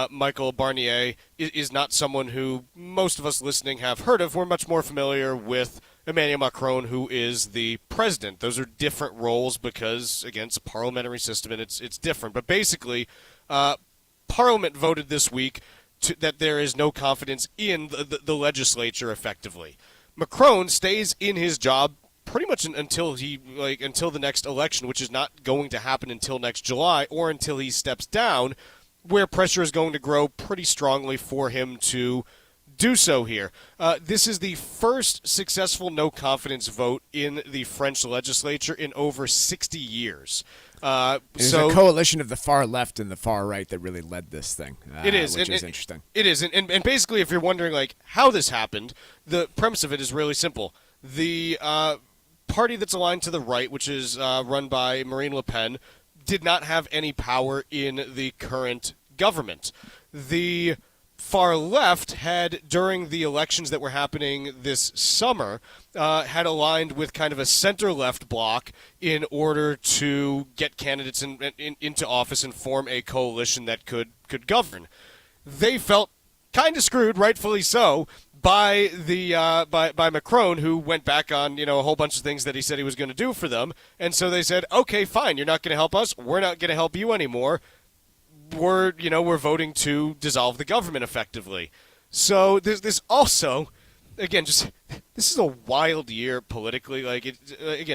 Michael Barnier, is not someone who most of us listening have heard of. We're much more familiar with Emmanuel Macron, who is the president. Those are different roles because, again, it's a parliamentary system and it's different. But basically, Parliament voted this week that there is no confidence in the legislature effectively. Macron stays in his job pretty much until the next election, which is not going to happen until next July or until he steps down, where pressure is going to grow pretty strongly for him to do so here. This is the first successful no-confidence vote in the French legislature in over 60 years.
There's a coalition of the far left and the far right that really led this thing.
It is.
Which is interesting.
It is. And basically, if you're wondering how this happened, the premise of it is really simple. The party that's aligned to the right, which is run by Marine Le Pen, did not have any power in the current government. The far left had, during the elections that were happening this summer, had aligned with kind of a center-left bloc in order to get candidates into office and form a coalition that could govern. They felt kind of screwed, rightfully so, by by Macron, who went back on a whole bunch of things that he said he was going to do for them, and so they said, okay, fine, you're not going to help us, we're not going to help you anymore. We're voting to dissolve the government effectively. So this also, again, this is a wild year politically.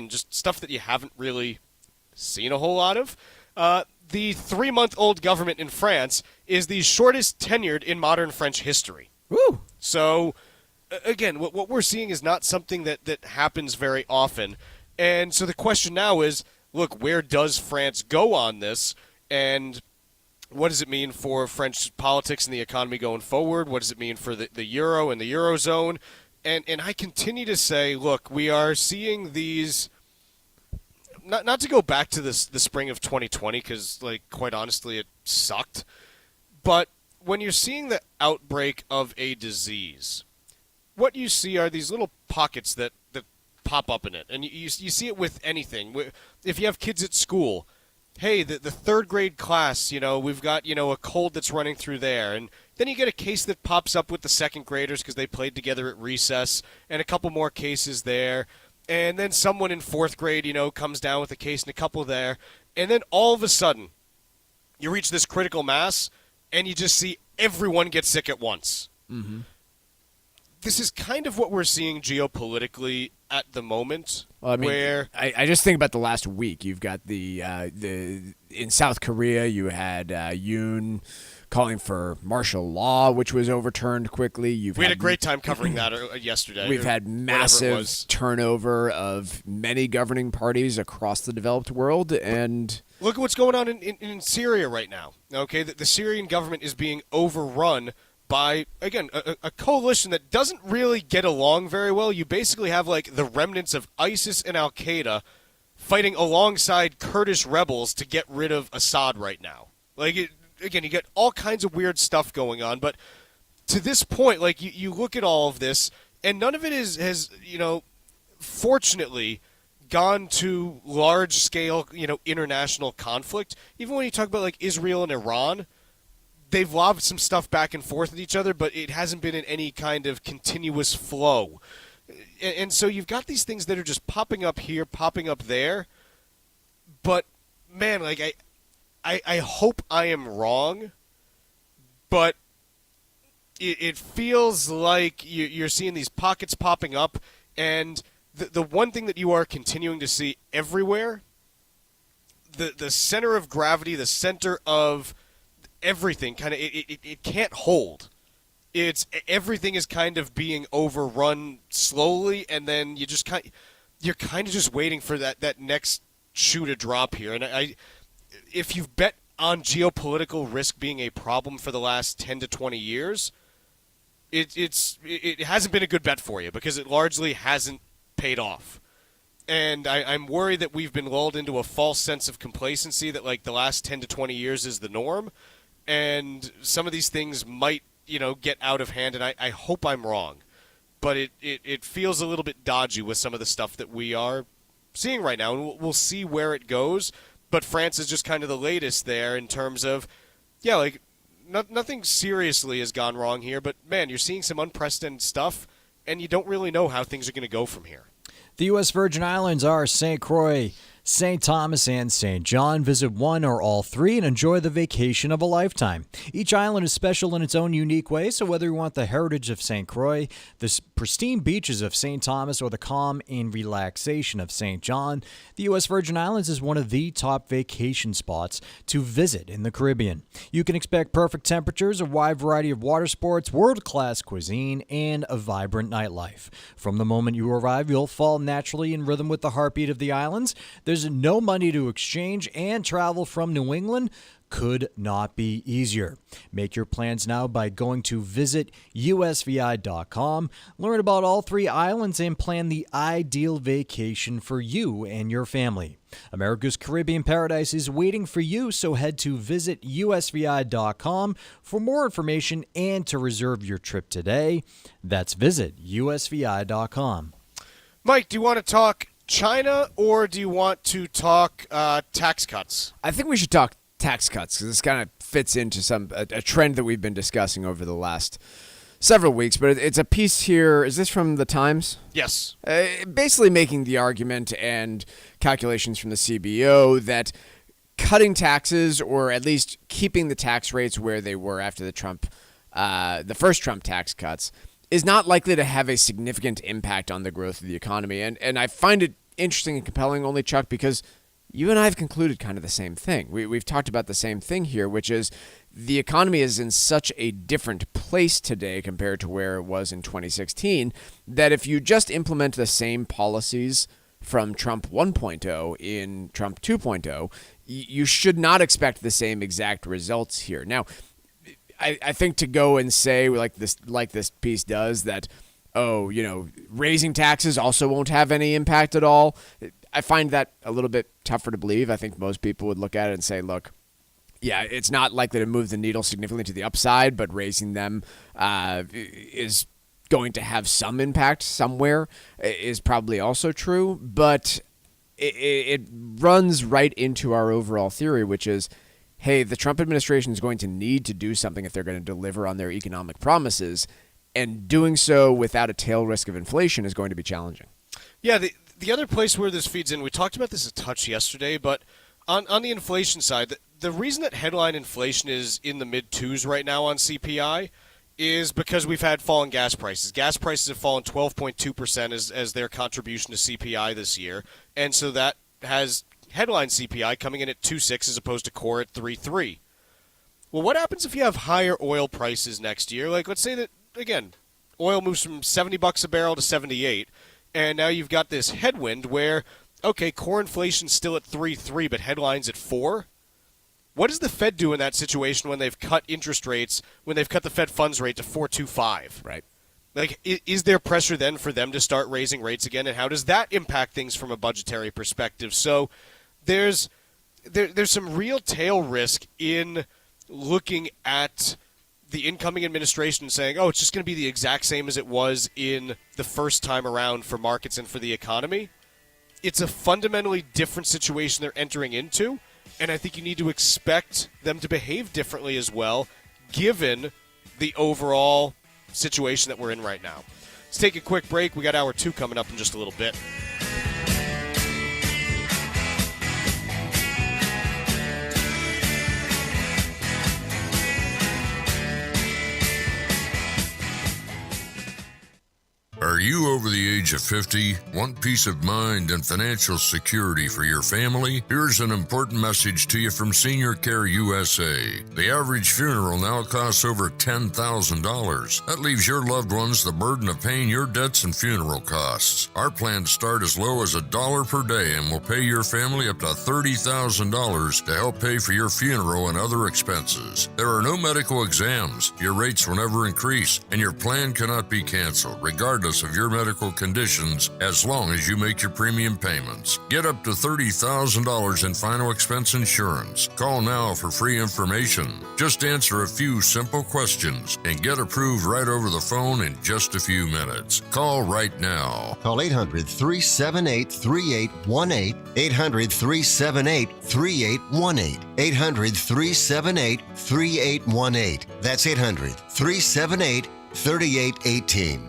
Just stuff that you haven't really seen a whole lot of. The 3-month-old government in France is the shortest tenured in modern French history.
Woo!
So, again, what we're seeing is not something that happens very often. And so the question now is, look, where does France go on this? And what does it mean for French politics and the economy going forward? What does it mean for the euro and the Eurozone? And I continue to say, look, we are seeing these, not to go back to the spring of 2020, because, quite honestly, it sucked. But when you're seeing the outbreak of a disease, what you see are these little pockets that pop up in it. And you see it with anything. If you have kids at school, hey, the third grade class, we've got, a cold that's running through there. And then you get a case that pops up with the second graders because they played together at recess, and a couple more cases there. And then someone in fourth grade, comes down with a case and a couple there. And then all of a sudden, you reach this critical mass, and you just see everyone get sick at once.
Mm-hmm.
This is kind of what we're seeing geopolitically at the moment.
Well, I mean,
where
I just think about the last week. You've got the in South Korea, you had Yoon calling for martial law, which was overturned quickly.
We had a great time covering that yesterday.
We've had massive turnover of many governing parties across the developed world, and
look at what's going on in Syria right now. Okay, the Syrian government is being overrun by, again, a coalition that doesn't really get along very well. You basically have the remnants of ISIS and Al-Qaeda fighting alongside Kurdish rebels to get rid of Assad right now. Again, you get all kinds of weird stuff going on, but to this point, you look at all of this, and none of it has fortunately gone to large-scale, international conflict. Even when you talk about Israel and Iran, they've lobbed some stuff back and forth with each other, but it hasn't been in any kind of continuous flow. And so you've got these things that are just popping up here, popping up there. But, man, I hope I am wrong, but it feels like you're seeing these pockets popping up, and the one thing that you are continuing to see everywhere, the center of gravity, the center of everything, kind of it can't hold. Everything is kind of being overrun slowly, and then you're kind of just waiting for that next shoe to drop here. And if you've bet on geopolitical risk being a problem for the last 10 to 20 years, it hasn't been a good bet for you because it largely hasn't paid off. And I'm worried that we've been lulled into a false sense of complacency that the last 10 to 20 years is the norm, and some of these things might get out of hand, and I hope I'm wrong. But it feels a little bit dodgy with some of the stuff that we are seeing right now, and we'll see where it goes. But France is just kind of the latest there in terms of, nothing seriously has gone wrong here. But, man, you're seeing some unprecedented stuff, and you don't really know how things are going to go from here.
The U.S. Virgin Islands are St. Croix, St. Thomas, and St. John. Visit one or all three and enjoy the vacation of a lifetime. Each island is special in its own unique way, so whether you want the heritage of St. Croix, the pristine beaches of St. Thomas, or the calm and relaxation of St. John, the U.S. Virgin Islands is one of the top vacation spots to visit in the Caribbean. You can expect perfect temperatures, a wide variety of water sports, world-class cuisine, and a vibrant nightlife. From the moment you arrive, you'll fall naturally in rhythm with the heartbeat of the islands. There's no money to exchange, and travel from New England could not be easier. Make your plans now by going to visitusvi.com. Learn about all three islands and plan the ideal vacation for you and your family. America's Caribbean paradise is waiting for you, so head to visitusvi.com for more information and to reserve your trip today. That's visitusvi.com.
Mike, do you want to talk China, or do you want to talk tax cuts?
I think we should talk tax cuts because this kind of fits into a trend that we've been discussing over the last several weeks. But it's a piece here. Is this from the Times?
Yes.
Basically making the argument and calculations from the CBO that cutting taxes, or at least keeping the tax rates where they were after the first Trump tax cuts, is not likely to have a significant impact on the growth of the economy. And I find it interesting and compelling only, Chuck, because you and I have concluded kind of the same thing. We've talked about the same thing here, which is the economy is in such a different place today compared to where it was in 2016 that if you just implement the same policies from Trump 1.0 in Trump 2.0, you should not expect the same exact results here. Now, I think to go and say like this piece does that, raising taxes also won't have any impact at all, I find that a little bit tougher to believe. I think most people would look at it and say, look, yeah, it's not likely to move the needle significantly to the upside, but raising them is going to have some impact somewhere is probably also true. But it runs right into our overall theory, which is, hey, the Trump administration is going to need to do something if they're going to deliver on their economic promises, and doing so without a tail risk of inflation is going to be challenging.
Yeah, the other place where this feeds in, we talked about this a touch yesterday, but on the inflation side, the reason that headline inflation is in the mid-2s right now on CPI is because we've had falling gas prices. Gas prices have fallen 12.2% as their contribution to CPI this year, and so that has headline CPI coming in at 2.6 as opposed to core at 3.3. Well, what happens if you have higher oil prices next year? Like, let's say that, again, oil moves from $70 a barrel to 78, and now you've got this headwind where, okay, core inflation's still at 3.3, but headline's at 4. What does the Fed do in that situation when they've cut interest rates, when they've cut the Fed funds rate to 4.25?
Right.
Like, is there pressure then for them to start raising rates again, and how does that impact things from a budgetary perspective? So there's some real tail risk in looking at the incoming administration and saying, oh, it's just going to be the exact same as it was in the first time around for markets and for the economy. It's a fundamentally different situation they're entering into, and I think you need to expect them to behave differently as well, given the overall situation that we're in right now. Let's take a quick break. We got hour 2 coming up in just a little bit.
Are you over the age of 50? Want peace of mind and financial security for your family? Here's an important message to you from Senior Care USA. The average funeral now costs over $10,000. That leaves your loved ones the burden of paying your debts and funeral costs. Our plans start as low as $1 per day and will pay your family up to $30,000 to help pay for your funeral and other expenses. There are no medical exams. Your rates will never increase, and your plan cannot be canceled, regardless of of your medical conditions as long as you make your premium payments. Get up to $30,000 in final expense insurance. Call now for free information. Just answer a few simple questions and get approved right over the phone in just a few minutes. Call right now.
Call 800-378-3818. 800-378-3818. 800-378-3818. That's 800-378-3818.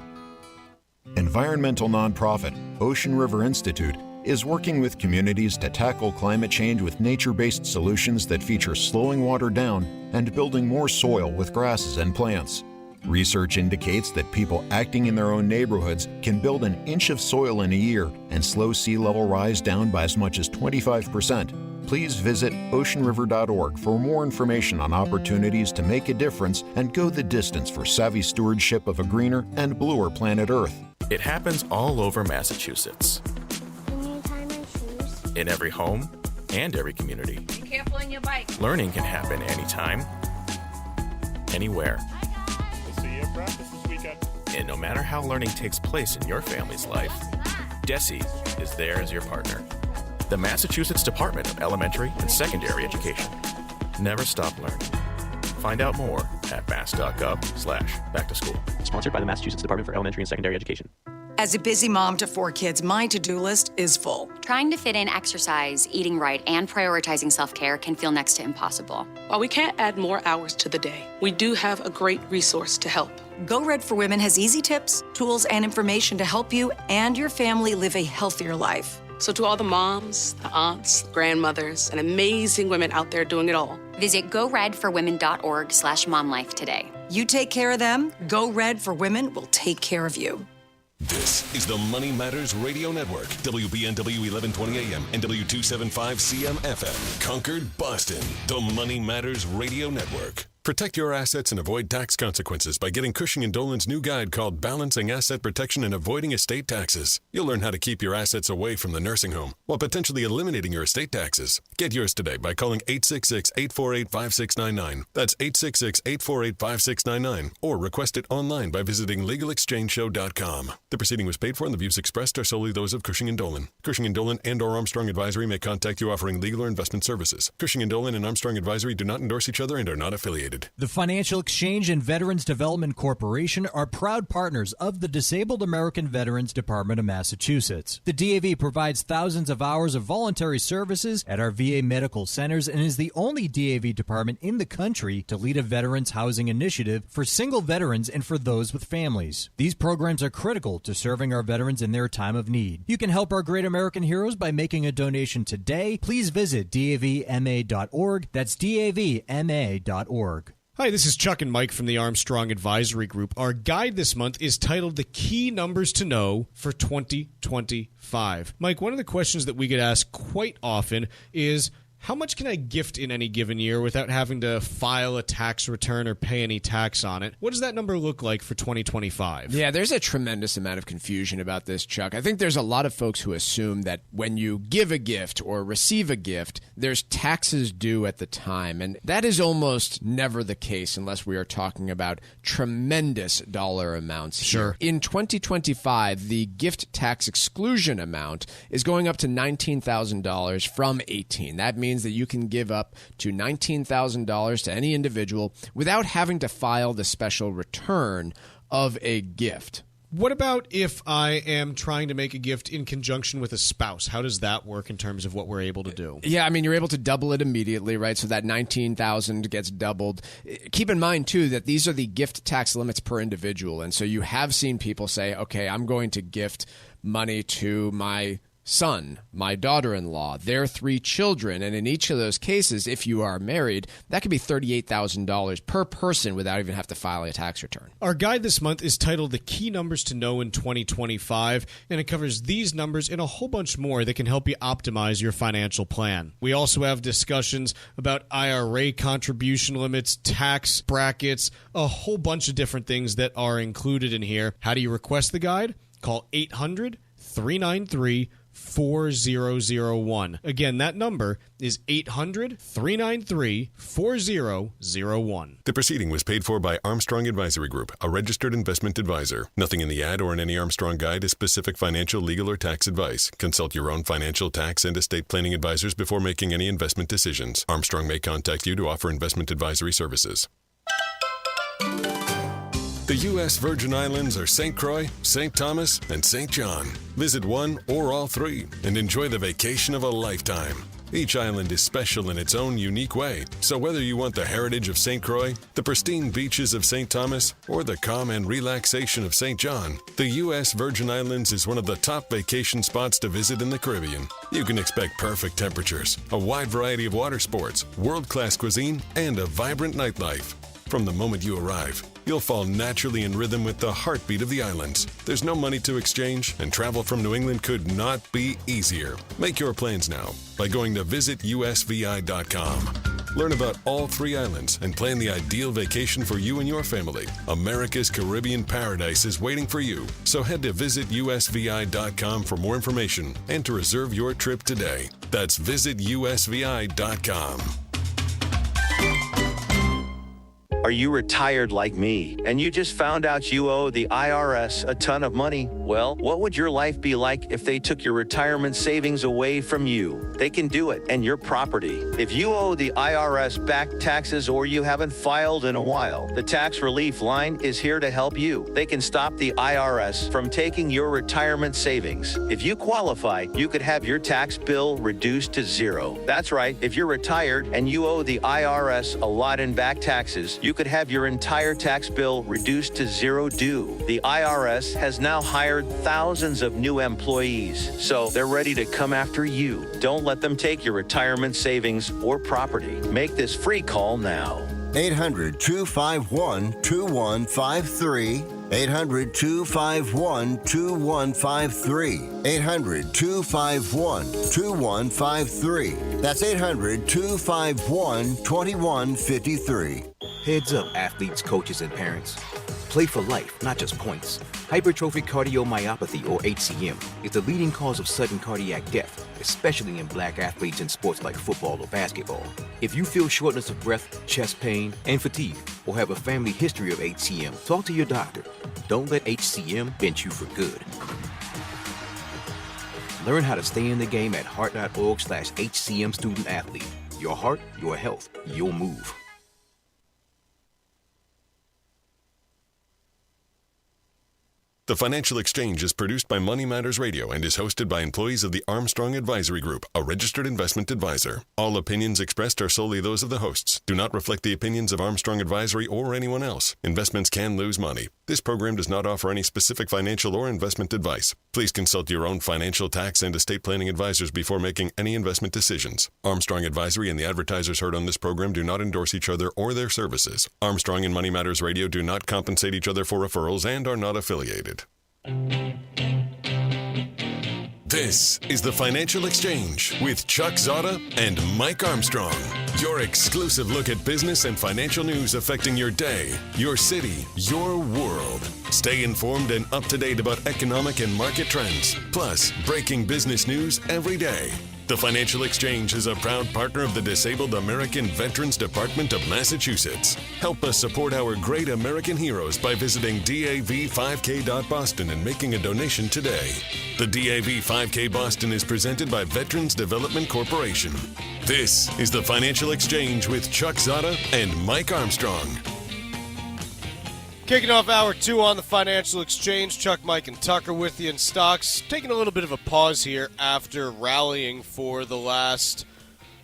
Environmental nonprofit Ocean River Institute is working with communities to tackle climate change with nature-based solutions that feature slowing water down and building more soil with grasses and plants. Research indicates that people acting in their own neighborhoods can build an inch of soil in a year and slow sea level rise down by as much as 25%. Please visit oceanriver.org for more information on opportunities to make a difference and go the distance for savvy stewardship of a greener and bluer planet Earth.
It happens all over Massachusetts.
Can you tie my shoes?
In every home and every community.
Be careful on your bike.
Learning can happen anytime, anywhere.
See you at practice this weekend.
And no matter how learning takes place in your family's life, DESE is there as your partner. The Massachusetts Department of Elementary and Secondary Education. Never stop learning. Find out more at mass.gov/back-to-school.
Sponsored by the Massachusetts Department for Elementary and Secondary Education.
As a busy mom to 4 kids, my to-do list is full.
Trying to fit in exercise, eating right, and prioritizing self-care can feel next to impossible.
While we can't add more hours to the day, we do have a great resource to help.
Go Red for Women has easy tips, tools, and information to help you and your family live a healthier life.
So to all the moms, the aunts, grandmothers, and amazing women out there doing it all,
visit goredforwomen.org/momlife today.
You take care of them, Go Red for Women will take care of you.
This is the Money Matters Radio Network, WBNW 1120 AM and W275 CM FM, Concord, Boston. The Money Matters Radio Network. Protect your assets and avoid tax consequences by getting Cushing & Dolan's new guide called Balancing Asset Protection and Avoiding Estate Taxes. You'll learn how to keep your assets away from the nursing home while potentially eliminating your estate taxes. Get yours today by calling 866-848-5699. That's 866-848-5699. Or request it online by visiting LegalExchangeShow.com. The proceeding was paid for and the views expressed are solely those of Cushing & Dolan. Cushing & Dolan and or Armstrong Advisory may contact you offering legal or investment services. Cushing & Dolan and Armstrong Advisory do not endorse each other and are not affiliated.
The Financial Exchange and Veterans Development Corporation are proud partners of the Disabled American Veterans Department of Massachusetts. The DAV provides thousands of hours of voluntary services at our VA medical centers and is the only DAV department in the country to lead a veterans housing initiative for single veterans and for those with families. These programs are critical to serving our veterans in their time of need. You can help our great American heroes by making a donation today. Please visit davma.org. That's davma.org.
Hi, this is Chuck and Mike from the Armstrong Advisory Group. Our guide this month is titled The Key Numbers to Know for 2025. Mike, one of the questions that we get asked quite often is, how much can I gift in any given year without having to file a tax return or pay any tax on it? What does that number look like for 2025?
Yeah, there's a tremendous amount of confusion about this, Chuck. I think there's a lot of folks who assume that when you give a gift or receive a gift, there's taxes due at the time. And that is almost never the case unless we are talking about tremendous dollar amounts here.
Sure.
In 2025, the gift tax exclusion amount is going up to $19,000 from $18,000. That means that you can give up to $19,000 to any individual without having to file the special return of a gift.
What about if I am trying to make a gift in conjunction with a spouse? How does that work in terms of what we're able to do?
Yeah, I mean, you're able to double it immediately, right? So that $19,000 gets doubled. Keep in mind, too, that these are the gift tax limits per individual. And so you have seen people say, okay, I'm going to gift money to my son, my daughter-in-law, their 3 children. And in each of those cases, if you are married, that could be $38,000 per person without even have to file a tax return.
Our guide this month is titled The Key Numbers to Know in 2025, and it covers these numbers and a whole bunch more that can help you optimize your financial plan. We also have discussions about IRA contribution limits, tax brackets, a whole bunch of different things that are included in here. How do you request the guide? Call 800-393-5800. 800-393-4001. Again, that number is 800-393-4001.
The proceeding was paid for by Armstrong Advisory Group, a registered investment advisor. Nothing in the ad or in any Armstrong guide is specific financial, legal, or tax advice. Consult your own financial, tax, and estate planning advisors before making any investment decisions. Armstrong may contact you to offer investment advisory services. The U.S. Virgin Islands are St. Croix, St. Thomas, and St. John. Visit one or all three and enjoy the vacation of a lifetime. Each island is special in its own unique way, so whether you want the heritage of St. Croix, the pristine beaches of St. Thomas, or the calm and relaxation of St. John, the U.S. Virgin Islands is one of the top vacation spots to visit in the Caribbean. You can expect perfect temperatures, a wide variety of water sports, world-class cuisine, and a vibrant nightlife. From the moment you arrive, you'll fall naturally in rhythm with the heartbeat of the islands. There's no money to exchange, and travel from New England could not be easier. Make your plans now by going to visitusvi.com. Learn about all three islands and plan the ideal vacation for you and your family. America's Caribbean paradise is waiting for you. So head to visitusvi.com for more information and to reserve your trip today. That's visitusvi.com.
Are you retired like me and you just found out you owe the IRS a ton of money? Well, what would your life be like if they took your retirement savings away from you? They can do it, and your property. If you owe the IRS back taxes or you haven't filed in a while, the Tax Relief Line is here to help you. They can stop the IRS from taking your retirement savings. If you qualify, you could have your tax bill reduced to zero. That's right, if you're retired and you owe the IRS a lot in back taxes, you could have your entire tax bill reduced to zero due. The IRS has now hired thousands of new employees, so they're ready to come after you. Don't let them take your retirement savings or property. Make this free call now.
800-251-2153. 800-251-2153. 800-251-2153. That's 800-251-2153.
Heads up, athletes, coaches, and parents. Play for life, not just points. Hypertrophic cardiomyopathy, or HCM, is the leading cause of sudden cardiac death, especially in black athletes in sports like football or basketball. If you feel shortness of breath, chest pain, and fatigue, or have a family history of HCM, talk to your doctor. Don't let HCM bent you for good. Learn how to stay in the game at heart.org/HCM student athlete. Your heart, your health, your move.
The Financial Exchange is produced by Money Matters Radio and is hosted by employees of the Armstrong Advisory Group, a registered investment advisor. All opinions expressed are solely those of the hosts, do not reflect the opinions of Armstrong Advisory or anyone else. Investments can lose money. This program does not offer any specific financial or investment advice. Please consult your own financial, tax, and estate planning advisors before making any investment decisions. Armstrong Advisory and the advertisers heard on this program do not endorse each other or their services. Armstrong and Money Matters Radio do not compensate each other for referrals and are not affiliated. This is the Financial Exchange with Chuck Zodda and Mike Armstrong. Your exclusive look at business and financial news affecting your day, your city, your world. Stay informed and up to date about economic and market trends, plus breaking business news every day. The Financial Exchange is a proud partner of the Disabled American Veterans Department of Massachusetts. Help us support our great American heroes by visiting DAV5K.Boston and making a donation today. The DAV 5K Boston is presented by Veterans Development Corporation. This is the Financial Exchange with Chuck Zodda and Mike Armstrong.
Kicking off hour 2 on the Financial Exchange, Chuck, Mike, and Tucker with you in stocks. Taking a little bit of a pause here after rallying for the last,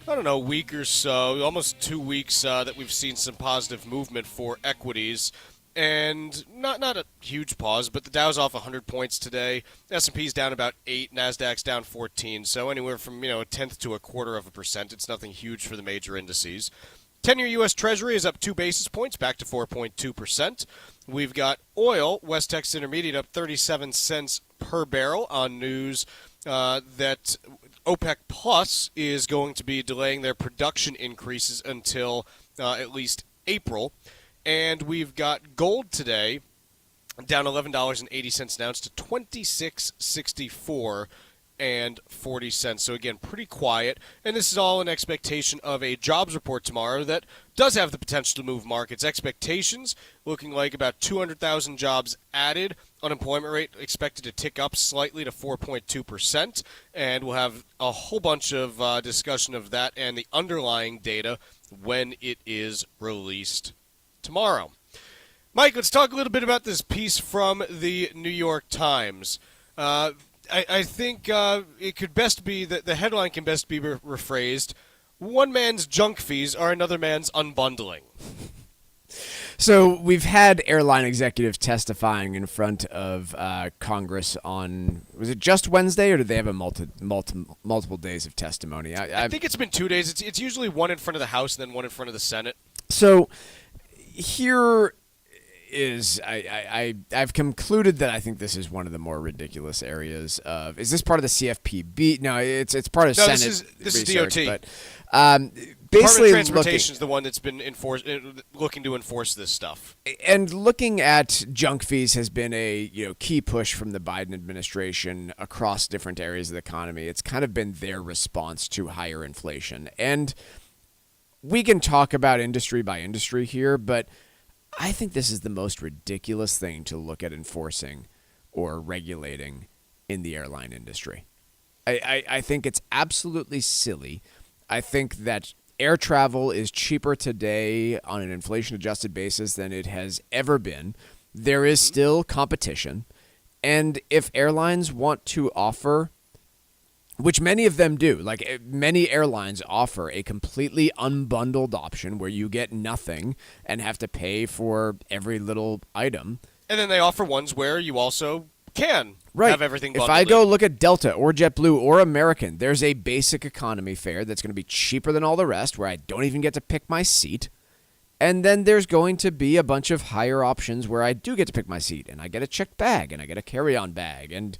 week or so, almost 2 weeks that we've seen some positive movement for equities. And not a huge pause, but the Dow's off 100 points today. S&P's down about 8, NASDAQ's down 14. So anywhere from, a tenth to a quarter of a percent. It's nothing huge for the major indices. 10-year U.S. Treasury is up 2 basis points, back to 4.2%. We've got oil, West Texas Intermediate, up 37 cents per barrel on news that OPEC Plus is going to be delaying their production increases until at least April. And we've got gold today down $11.80 an ounce to $26.64. $1.40. So again, pretty quiet. And this is all in expectation of a jobs report tomorrow that does have the potential to move markets. Expectations looking like about 200,000 jobs added. Unemployment rate expected to tick up slightly to 4.2%. And we'll have a whole bunch of discussion of that and the underlying data when it is released tomorrow. Mike, let's talk a little bit about this piece from the New York Times. I think it could best be that the headline can best be rephrased: one man's junk fees are another man's unbundling.
So we've had airline executives testifying in front of Congress on, was it just Wednesday, or did they have a multiple days of testimony?
I think it's been 2 days. It's usually one in front of the House and then one in front of the Senate.
So here is I've concluded that I think this is one of the more ridiculous areas of. Is this part of the CFPB? No, it's part of Senate.
This is
research,
DOT.
But basically,
Department of Transportation is the one that's been looking to enforce this stuff.
And looking at junk fees has been a key push from the Biden administration across different areas of the economy. It's kind of been their response to higher inflation. And we can talk about industry by industry here, but I think this is the most ridiculous thing to look at enforcing or regulating in the airline industry. I think it's absolutely silly. I think that air travel is cheaper today on an inflation-adjusted basis than it has ever been. There is still competition. And if airlines want to offer, which many of them do, like many airlines offer a completely unbundled option where you get nothing and have to pay for every little item.
And then they offer ones where you also can have everything bundled.
If I go look at Delta or JetBlue or American, there's a basic economy fare that's going to be cheaper than all the rest where I don't even get to pick my seat. And then there's going to be a bunch of higher options where I do get to pick my seat and I get a checked bag and I get a carry-on bag and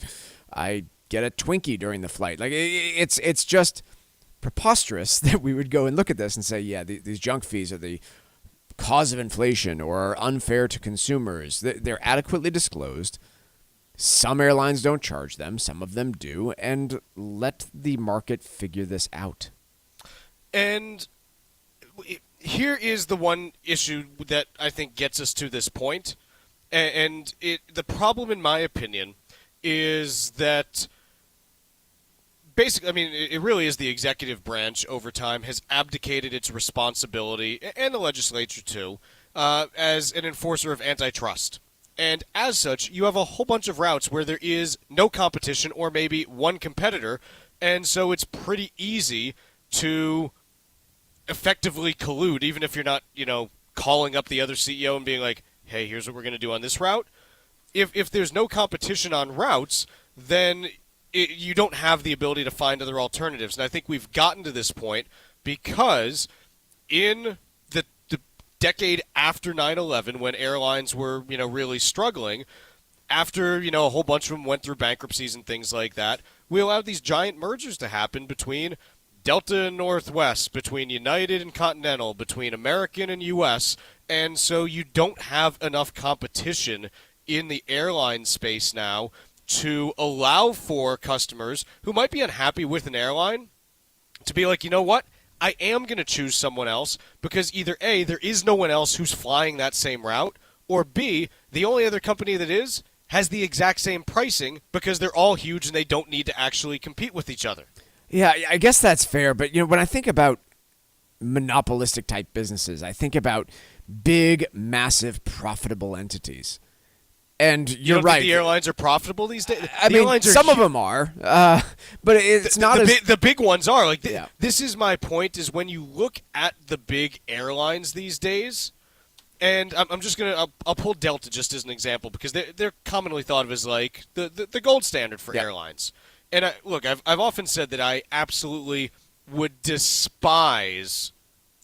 I get a Twinkie during the flight. Like it's just preposterous that we would go and look at this and say, yeah, these junk fees are the cause of inflation or are unfair to consumers. They're adequately disclosed. Some airlines don't charge them. Some of them do. And let the market figure this out.
And here is the one issue that I think gets us to this point. And the problem, in my opinion, is that basically, I mean, it really is the executive branch over time has abdicated its responsibility, and the legislature too, as an enforcer of antitrust. And as such, you have a whole bunch of routes where there is no competition or maybe one competitor, and so it's pretty easy to effectively collude, even if you're not, calling up the other CEO and being like, hey, here's what we're going to do on this route. If there's no competition on routes, then you don't have the ability to find other alternatives. And I think we've gotten to this point because in the decade after 9/11, when airlines were, really struggling, after, a whole bunch of them went through bankruptcies and things like that, we allowed these giant mergers to happen between Delta and Northwest, between United and Continental, between American and U.S., and so you don't have enough competition in the airline space now to allow for customers who might be unhappy with an airline to be like, you know what? I am going to choose someone else because either A, there is no one else who's flying that same route, or B, the only other company that is has the exact same pricing because they're all huge and they don't need to actually compete with each other.
Yeah, I guess that's fair. But, when I think about monopolistic type businesses, I think about big, massive, profitable entities. And
you don't
right.
Think the airlines are profitable these days?
I mean, some of them are, but it's not
the big ones are. Like This is my point: is when you look at the big airlines these days, and I'm just I'll pull Delta just as an example because they're commonly thought of as like the gold standard for airlines. And I've often said that I absolutely would despise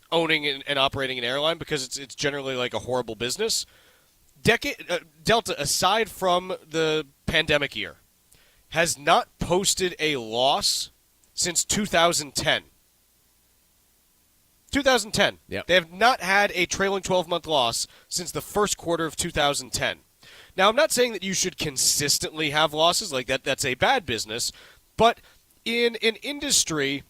owning and operating an airline because it's generally like a horrible business. Delta, aside from the pandemic year, has not posted a loss since 2010. 2010.
Yep.
They have not had a trailing 12-month loss since the first quarter of 2010. Now, I'm not saying that you should consistently have losses like that. That's a bad business. But in an industry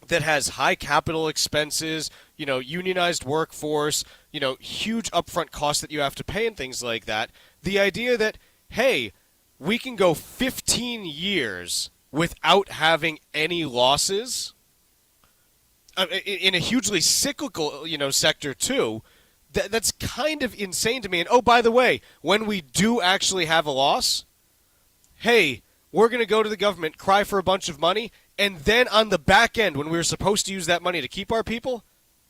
that has high capital expenses, unionized workforce, huge upfront costs that you have to pay and things like that, the idea that, hey, we can go 15 years without having any losses in a hugely cyclical, sector too, that's kind of insane to me. And oh, by the way, when we do actually have a loss, hey, we're going to go to the government, cry for a bunch of money, and then on the back end, when we were supposed to use that money to keep our people,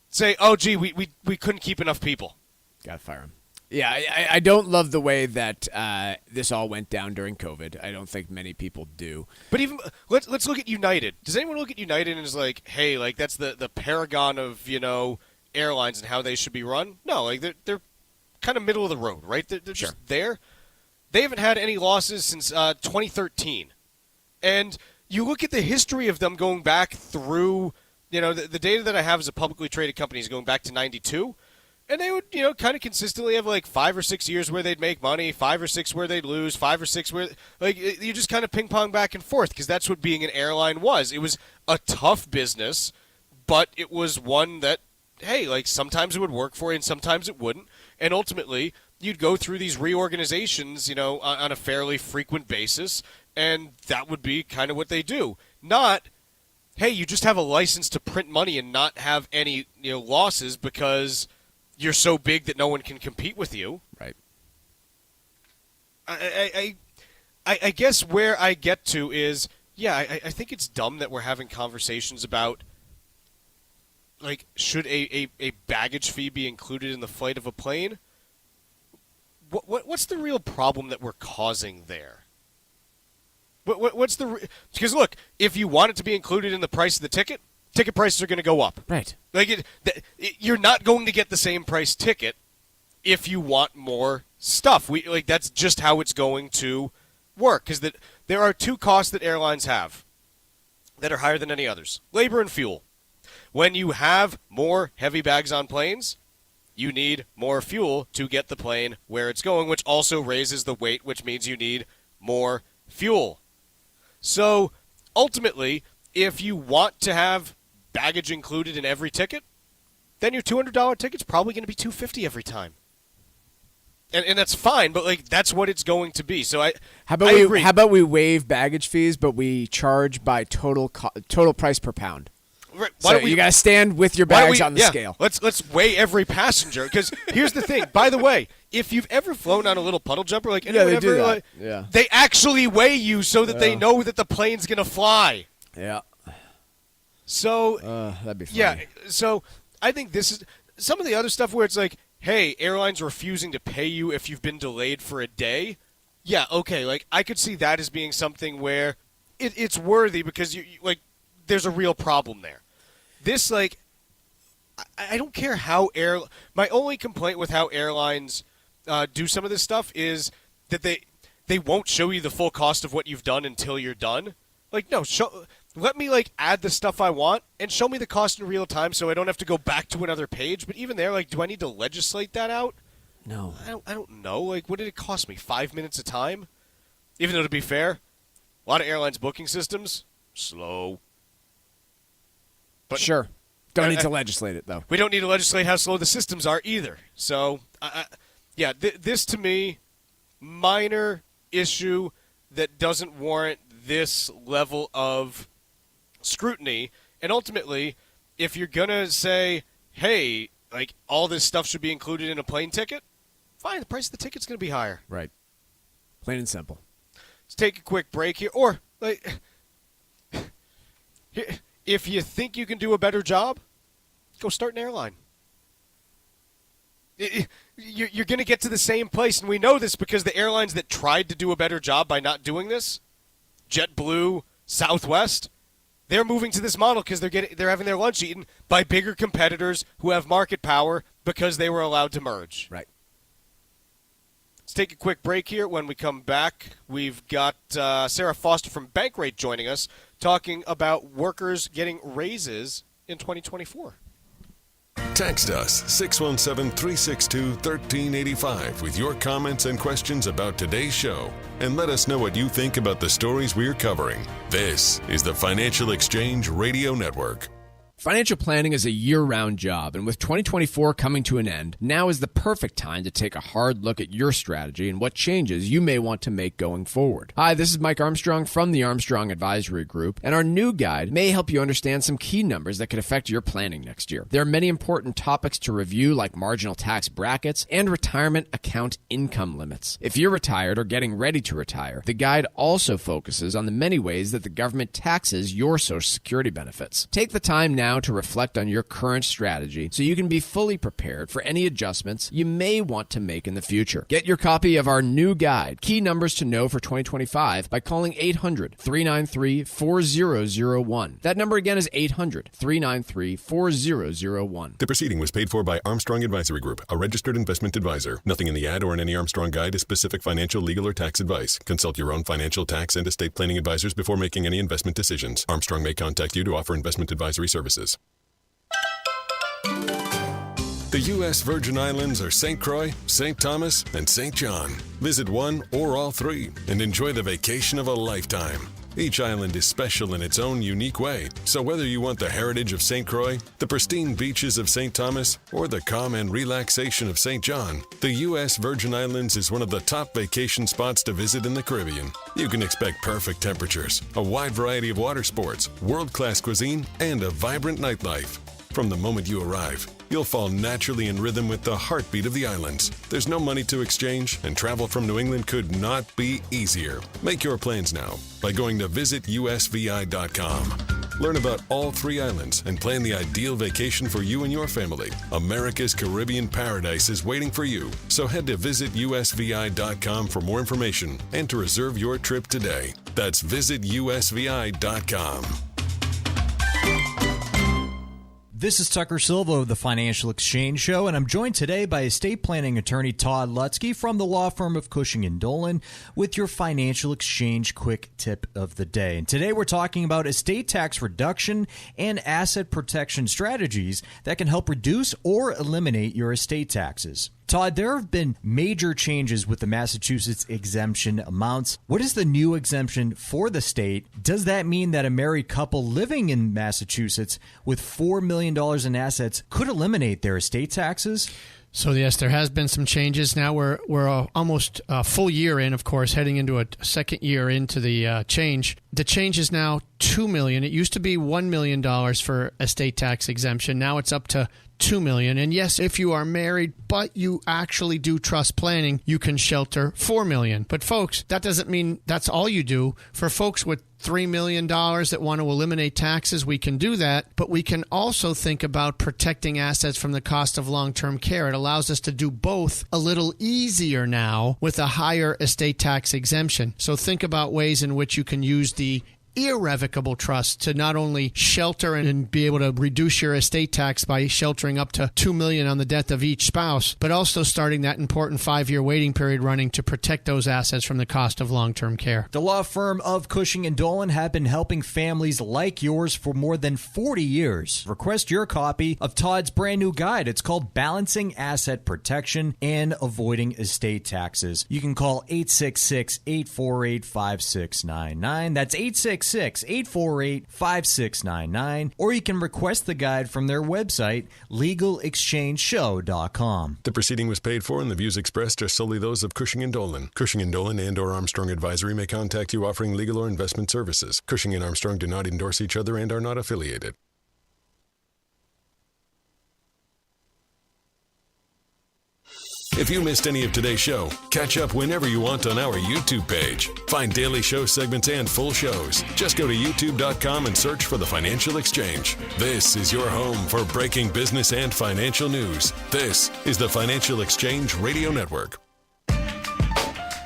say, oh, gee, we couldn't keep enough people.
Got to fire him. Yeah, I don't love the way that this all went down during COVID. I don't think many people do.
But even let's look at United. Does anyone look at United and is like, hey, like that's the paragon of airlines and how they should be run? No, like they're kind of middle of the road, right? They're just there. They haven't had any losses since 2013, and you look at the history of them going back through, the data that I have as a publicly traded company is going back to 92. And they would, kind of consistently have like 5 or 6 years where they'd make money, 5 or 6 where they'd lose, 5 or 6 where, you just kind of ping pong back and forth because that's what being an airline was. It was a tough business, but it was one that, hey, like sometimes it would work for you and sometimes it wouldn't. And ultimately, you'd go through these reorganizations, on a fairly frequent basis, and that would be kind of what they do. Not, hey, you just have a license to print money and not have any, losses because you're so big that no one can compete with you.
Right.
I guess where I get to is, I think it's dumb that we're having conversations about, like, should a baggage fee be included in the flight of a plane? What's the real problem that we're causing there? What's because look, if you want it to be included in the price of the ticket prices are going to go up.
Right.
Like you're not going to get the same price ticket if you want more stuff. That's just how it's going to work. Because there are two costs that airlines have that are higher than any others: labor and fuel. When you have more heavy bags on planes, you need more fuel to get the plane where it's going, which also raises the weight, which means you need more fuel. So ultimately, if you want to have baggage included in every ticket, then your $200 ticket's probably going to be $250 every time. And that's fine, but that's what it's going to be. So I agree.
How about we waive baggage fees, but we charge by total price per pound?
Right.
So you got to stand with your bags on the scale.
Let's weigh every passenger. Because here's the thing. By the way, if you've ever flown on a little puddle jumper, they do that. They actually weigh you so that they know that the plane's going to fly.
Yeah.
So
that'd be funny.
Yeah. So I think this is some of the other stuff where it's like, hey, airlines refusing to pay you if you've been delayed for a day. Yeah. Okay. I could see that as being something where it's worthy because you there's a real problem there. This, I don't care how my only complaint with how airlines do some of this stuff is that they won't show you the full cost of what you've done until you're done. No, let me, add the stuff I want and show me the cost in real time so I don't have to go back to another page. But even there, do I need to legislate that out?
No.
I don't know. What did it cost me? 5 minutes a time? Even though, to be fair, a lot of airlines' booking systems, slow. But
sure. Don't need to legislate it, though.
We don't need to legislate how slow the systems are either. So, this to me, minor issue that doesn't warrant this level of scrutiny. And ultimately, if you're going to say, hey, all this stuff should be included in a plane ticket, fine, the price of the ticket's going to be higher.
Right. Plain and simple.
Let's take a quick break here. Or, if you think you can do a better job, go start an airline. You're going to get to the same place, and we know this because the airlines that tried to do a better job by not doing this, JetBlue, Southwest, they're moving to this model because they're having their lunch eaten by bigger competitors who have market power because they were allowed to merge.
Right.
Let's take a quick break here. When we come back, we've got Sarah Foster from Bankrate joining us, talking about workers getting raises in 2024.
Text us 617-362-1385 with your comments and questions about today's show, and let us know what you think about the stories we're covering. This is the Financial Exchange Radio Network.
Financial planning is a year-round job, and with 2024 coming to an end, now is the perfect time to take a hard look at your strategy and what changes you may want to make going forward. Hi, this is Mike Armstrong from the Armstrong Advisory Group, and our new guide may help you understand some key numbers that could affect your planning next year. There are many important topics to review, like marginal tax brackets and retirement account income limits. If you're retired or getting ready to retire, the guide also focuses on the many ways that the government taxes your Social Security benefits. Take the time now to reflect on your current strategy so you can be fully prepared for any adjustments you may want to make in the future. Get your copy of our new guide, Key Numbers to Know for 2025, by calling 800-393-4001. That number again is 800-393-4001.
The proceeding was paid for by Armstrong Advisory Group, a registered investment advisor. Nothing in the ad or in any Armstrong guide is specific financial, legal, or tax advice. Consult your own financial, tax, and estate planning advisors before making any investment decisions. Armstrong may contact you to offer investment advisory services. The U.S. Virgin Islands are St. Croix, St. Thomas, and St. John. Visit one or all three and enjoy the vacation of a lifetime. Each island is special in its own unique way, so whether you want the heritage of St. Croix, the pristine beaches of St. Thomas, or the calm and relaxation of St. John, the U.S. Virgin Islands is one of the top vacation spots to visit in the Caribbean. You can expect perfect temperatures, a wide variety of water sports, world-class cuisine, and a vibrant nightlife. From the moment you arrive, you'll fall naturally in rhythm with the heartbeat of the islands. There's no money to exchange, and travel from New England could not be easier. Make your plans now by going to visitusvi.com. Learn about all three islands and plan the ideal vacation for you and your family. America's Caribbean paradise is waiting for you. So head to visitusvi.com for more information and to reserve your trip today. That's visitusvi.com.
This is Tucker Silva of the Financial Exchange Show, and I'm joined today by estate planning attorney Todd Lutzke from the law firm of Cushing & Dolan with your Financial Exchange quick tip of the day. And today we're talking about estate tax reduction and asset protection strategies that can help reduce or eliminate your estate taxes. Todd, there have been major changes with the Massachusetts exemption amounts. What is the new exemption for the state? Does that mean that a married couple living in Massachusetts with $4 million in assets could eliminate their estate taxes?
So, yes, there has been some changes. Now we're almost a full year in, of course, heading into a second year into the change. The change is now $2 million. It used to be $1 million for estate tax exemption. Now it's up to $2 million. And yes, if you are married, but you actually do trust planning, you can shelter $4 million. But folks, that doesn't mean that's all you do. For folks with $3 million that want to eliminate taxes, we can do that. But we can also think about protecting assets from the cost of long-term care. It allows us to do both a little easier now with a higher estate tax exemption. So think about ways in which you can use the irrevocable trust to not only shelter and be able to reduce your estate tax by sheltering up to $2 million on the death of each spouse, but also starting that important 5-year waiting period running to protect those assets from the cost of long-term care.
The law firm of Cushing & Dolan have been helping families like yours for more than 40 years. Request your copy of Todd's brand new guide. It's called Balancing Asset Protection and Avoiding Estate Taxes. You can call 866-848-5699. That's 866-848-5699, or you can request the guide from their website, legalexchangeshow.com.
The proceeding was paid for, and the views expressed are solely those of Cushing & Dolan. Cushing & Dolan and or Armstrong Advisory may contact you offering legal or investment services. Cushing & Armstrong do not endorse each other and are not affiliated. If you missed any of today's show, catch up whenever you want on our YouTube page. Find daily show segments and full shows. Just go to youtube.com and search for The Financial Exchange. This is your home for breaking business and financial news. This is the Financial Exchange Radio Network.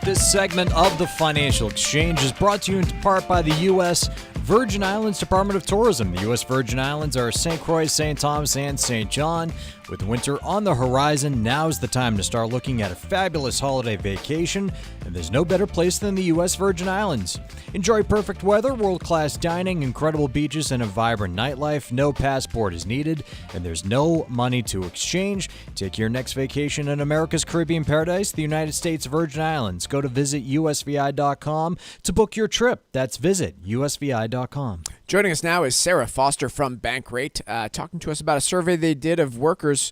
This segment of the Financial Exchange is brought to you in part by the U.S. Virgin Islands Department of Tourism. The U.S. Virgin Islands are St. Croix, St. Thomas, and St. John, With winter on the horizon, now's the time to start looking at a fabulous holiday vacation, and there's no better place than the U.S. Virgin Islands. Enjoy perfect weather, world-class dining, incredible beaches, and a vibrant nightlife. No passport is needed, and there's no money to exchange. Take your next vacation in America's Caribbean paradise, the United States Virgin Islands. Go to visitusvi.com to book your trip. That's visitusvi.com.
Joining us now is Sarah Foster from Bankrate, talking to us about a survey they did of workers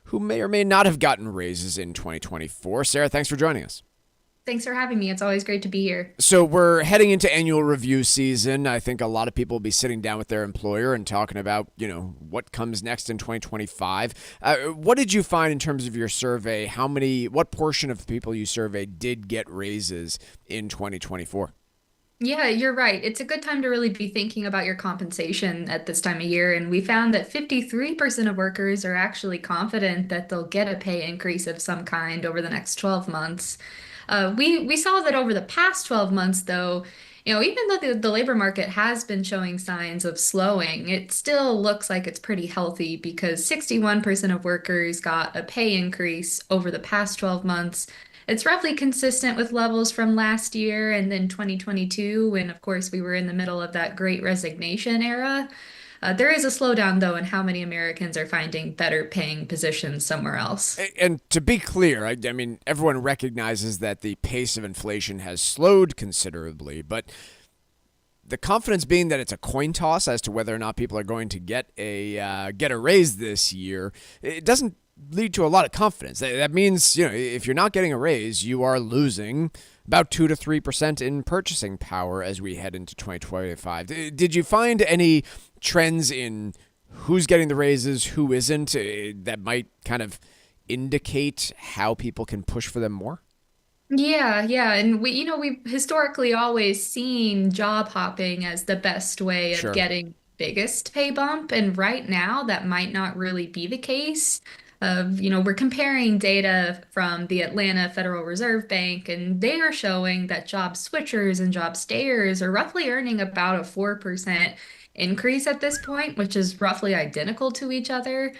who may or may not have gotten raises in 2024. Sarah, thanks for joining us.
Thanks for having me. It's always great to be here.
So we're heading into annual review season. I think a lot of people will be sitting down with their employer and talking about, what comes next in 2025. What did you find in terms of your survey? What portion of the people you surveyed did get raises in 2024?
Yeah, you're right. It's a good time to really be thinking about your compensation at this time of year. And we found that 53% of workers are actually confident that they'll get a pay increase of some kind over the next 12 months. We saw that over the past 12 months, though, even though the labor market has been showing signs of slowing, it still looks like it's pretty healthy because 61% of workers got a pay increase over the past 12 months. It's roughly consistent with levels from last year and then 2022, when, of course, we were in the middle of that Great Resignation era. There is a slowdown, though, in how many Americans are finding better paying positions somewhere else.
And to be clear, I mean, everyone recognizes that the pace of inflation has slowed considerably, but the confidence being that it's a coin toss as to whether or not people are going to get a raise this year, it doesn't lead to a lot of confidence. That means, if you're not getting a raise, you are losing about 2 to 3% in purchasing power as we head into 2025. Did you find any trends in who's getting the raises, who isn't, that might kind of indicate how people can push for them more?
Yeah. And we've historically always seen job hopping as the best way of getting biggest pay bump. And right now that might not really be the case. We're comparing data from the Atlanta Federal Reserve Bank, and they are showing that job switchers and job stayers are roughly earning about a 4% increase at this point, which is roughly identical to each other.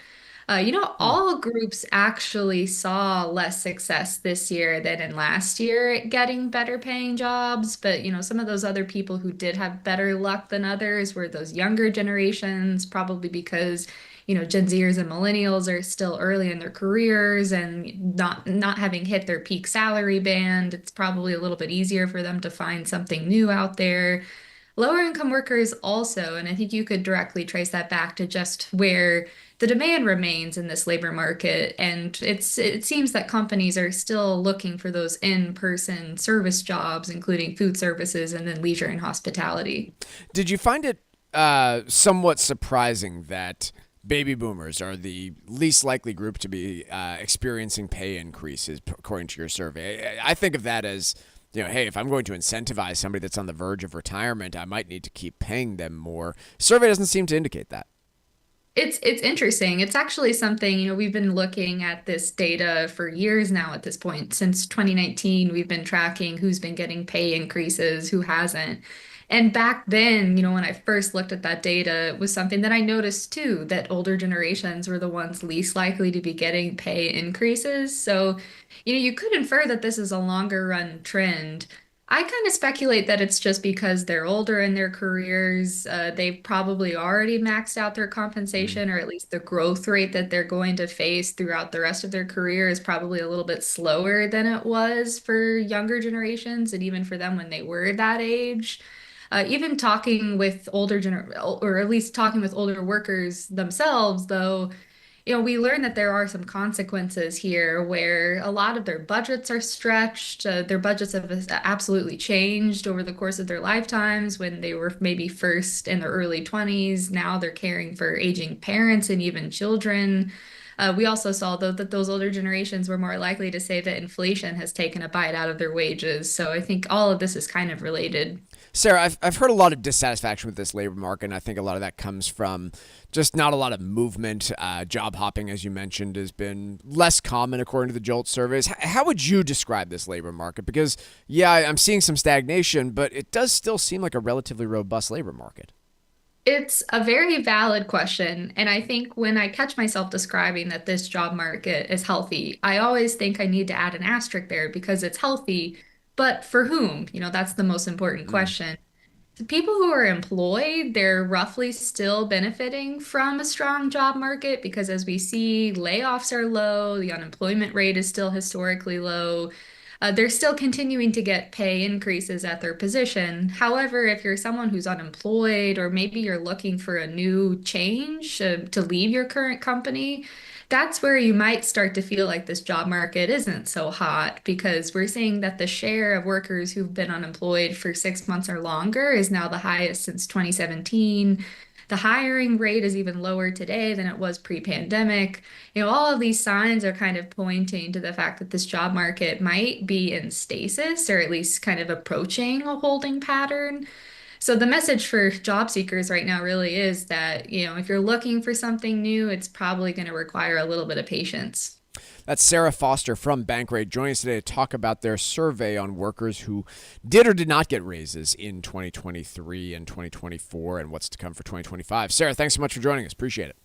All groups actually saw less success this year than in last year at getting better paying jobs. But, some of those other people who did have better luck than others were those younger generations, probably because Gen Zers and millennials are still early in their careers and not having hit their peak salary band. It's probably a little bit easier for them to find something new out there. Lower income workers also, and I think you could directly trace that back to just where the demand remains in this labor market. And it seems that companies are still looking for those in-person service jobs, including food services and then leisure and hospitality.
Did you find it somewhat surprising that baby boomers are the least likely group to be experiencing pay increases, according to your survey? I think of that as, hey, if I'm going to incentivize somebody that's on the verge of retirement, I might need to keep paying them more. Survey doesn't seem to indicate that.
It's interesting. It's actually something, we've been looking at this data for years now at this point. Since 2019, we've been tracking who's been getting pay increases, who hasn't. And back then, when I first looked at that data, it was something that I noticed too, that older generations were the ones least likely to be getting pay increases. So, you could infer that this is a longer run trend. I kind of speculate that it's just because they're older in their careers. They've probably already maxed out their compensation, or at least the growth rate that they're going to face throughout the rest of their career is probably a little bit slower than it was for younger generations, and even for them when they were that age. Even talking with or at least talking with older workers themselves, though, we learned that there are some consequences here where a lot of their budgets are stretched. Their budgets have absolutely changed over the course of their lifetimes. When they were maybe first in their early 20s, now they're caring for aging parents and even children. We also saw, though, that those older generations were more likely to say that inflation has taken a bite out of their wages. So I think all of this is kind of related.
Sarah, I've heard a lot of dissatisfaction with this labor market, and I think a lot of that comes from just not a lot of movement. Job hopping, as you mentioned, has been less common according to the JOLT surveys. How would you describe this labor market? Because, yeah, I'm seeing some stagnation, but it does still seem like a relatively robust labor market.
It's a very valid question. And I think when I catch myself describing that this job market is healthy, I always think I need to add an asterisk there because it's healthy, but for whom? That's the most important question. The people who are employed, they're roughly still benefiting from a strong job market because as we see, layoffs are low, the unemployment rate is still historically low. They're still continuing to get pay increases at their position. However, if you're someone who's unemployed or maybe you're looking for a new change to leave your current company, that's where you might start to feel like this job market isn't so hot because we're seeing that the share of workers who've been unemployed for 6 months or longer is now the highest since 2017. The hiring rate is even lower today than it was pre-pandemic. All of these signs are kind of pointing to the fact that this job market might be in stasis or at least kind of approaching a holding pattern. So the message for job seekers right now really is that, if you're looking for something new, it's probably going to require a little bit of patience.
That's Sarah Foster from Bankrate joining us today to talk about their survey on workers who did or did not get raises in 2023 and 2024 and what's to come for 2025. Sarah, thanks so much for joining us. Appreciate it.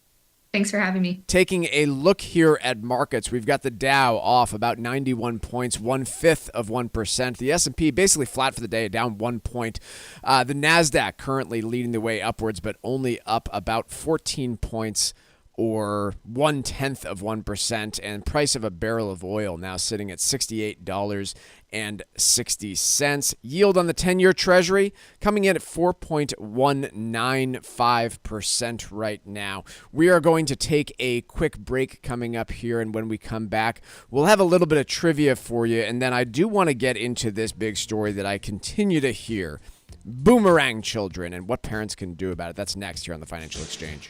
Thanks for having me. Taking
a look here at markets, we've got the Dow off about 91 points, 0.1%. The S&P basically flat for the day, down 1 point. The NASDAQ currently leading the way upwards, but only up about 14 points or 0.1%, and price of a barrel of oil now sitting at $68.60. Yield on the 10-year Treasury coming in at 4.195% right now. We are going to take a quick break coming up here, and when we come back, we'll have a little bit of trivia for you, and then I do want to get into this big story that I continue to hear, boomerang children and what parents can do about it. That's next here on the Financial Exchange.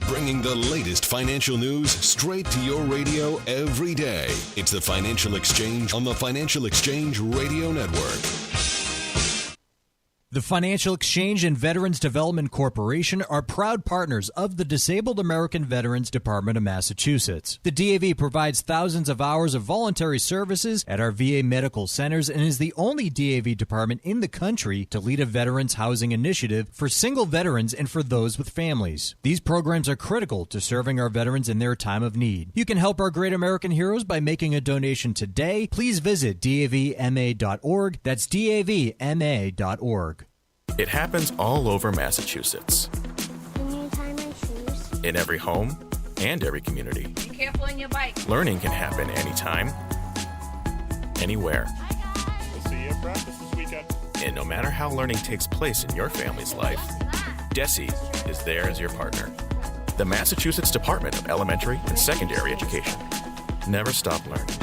Bringing the latest financial news straight to your radio every day. It's the Financial Exchange on the Financial Exchange Radio Network.
The Financial Exchange and Veterans Development Corporation are proud partners of the Disabled American Veterans Department of Massachusetts. The DAV provides thousands of hours of voluntary services at our VA medical centers and is the only DAV department in the country to lead a veterans housing initiative for single veterans and for those with families. These programs are critical to serving our veterans in their time of need. You can help our great American heroes by making a donation today. Please visit davma.org. That's davma.org.
It happens all over Massachusetts.
Can you tie my shoes?
In every home and every community.
Be careful on your bike.
Learning can happen anytime, anywhere.
We'll see you at practice this weekend.
And no matter how learning takes place in your family's life, DESE is there as your partner. The Massachusetts Department of Elementary and Secondary Education. Never stop learning.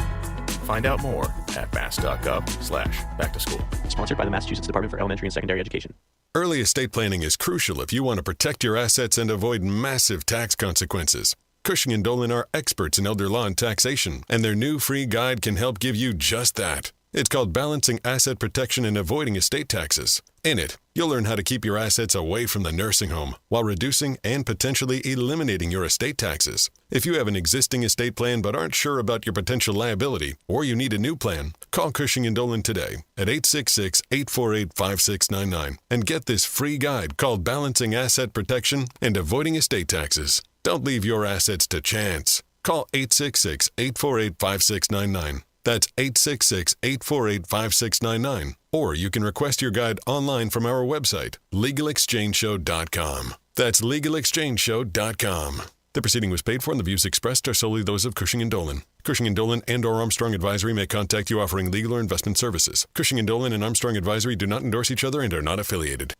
Find out more at mass.gov/back-to-school.
Sponsored by the Massachusetts Department for Elementary and Secondary Education.
Early estate planning is crucial if you want to protect your assets and avoid massive tax consequences. Cushing & Dolan are experts in elder law and taxation, and their new free guide can help give you just that. It's called Balancing Asset Protection and Avoiding Estate Taxes. In it, you'll learn how to keep your assets away from the nursing home while reducing and potentially eliminating your estate taxes. If you have an existing estate plan but aren't sure about your potential liability, or you need a new plan, call Cushing & Dolan today at 866-848-5699 and get this free guide called Balancing Asset Protection and Avoiding Estate Taxes. Don't leave your assets to chance. Call 866-848-5699. That's 866-848-5699. Or you can request your guide online from our website, LegalExchangeShow.com. That's LegalExchangeShow.com. The proceeding was paid for and the views expressed are solely those of Cushing & Dolan. Cushing & Dolan and or Armstrong Advisory may contact you offering legal or investment services. Cushing & Dolan and Armstrong Advisory do not endorse each other and are not affiliated.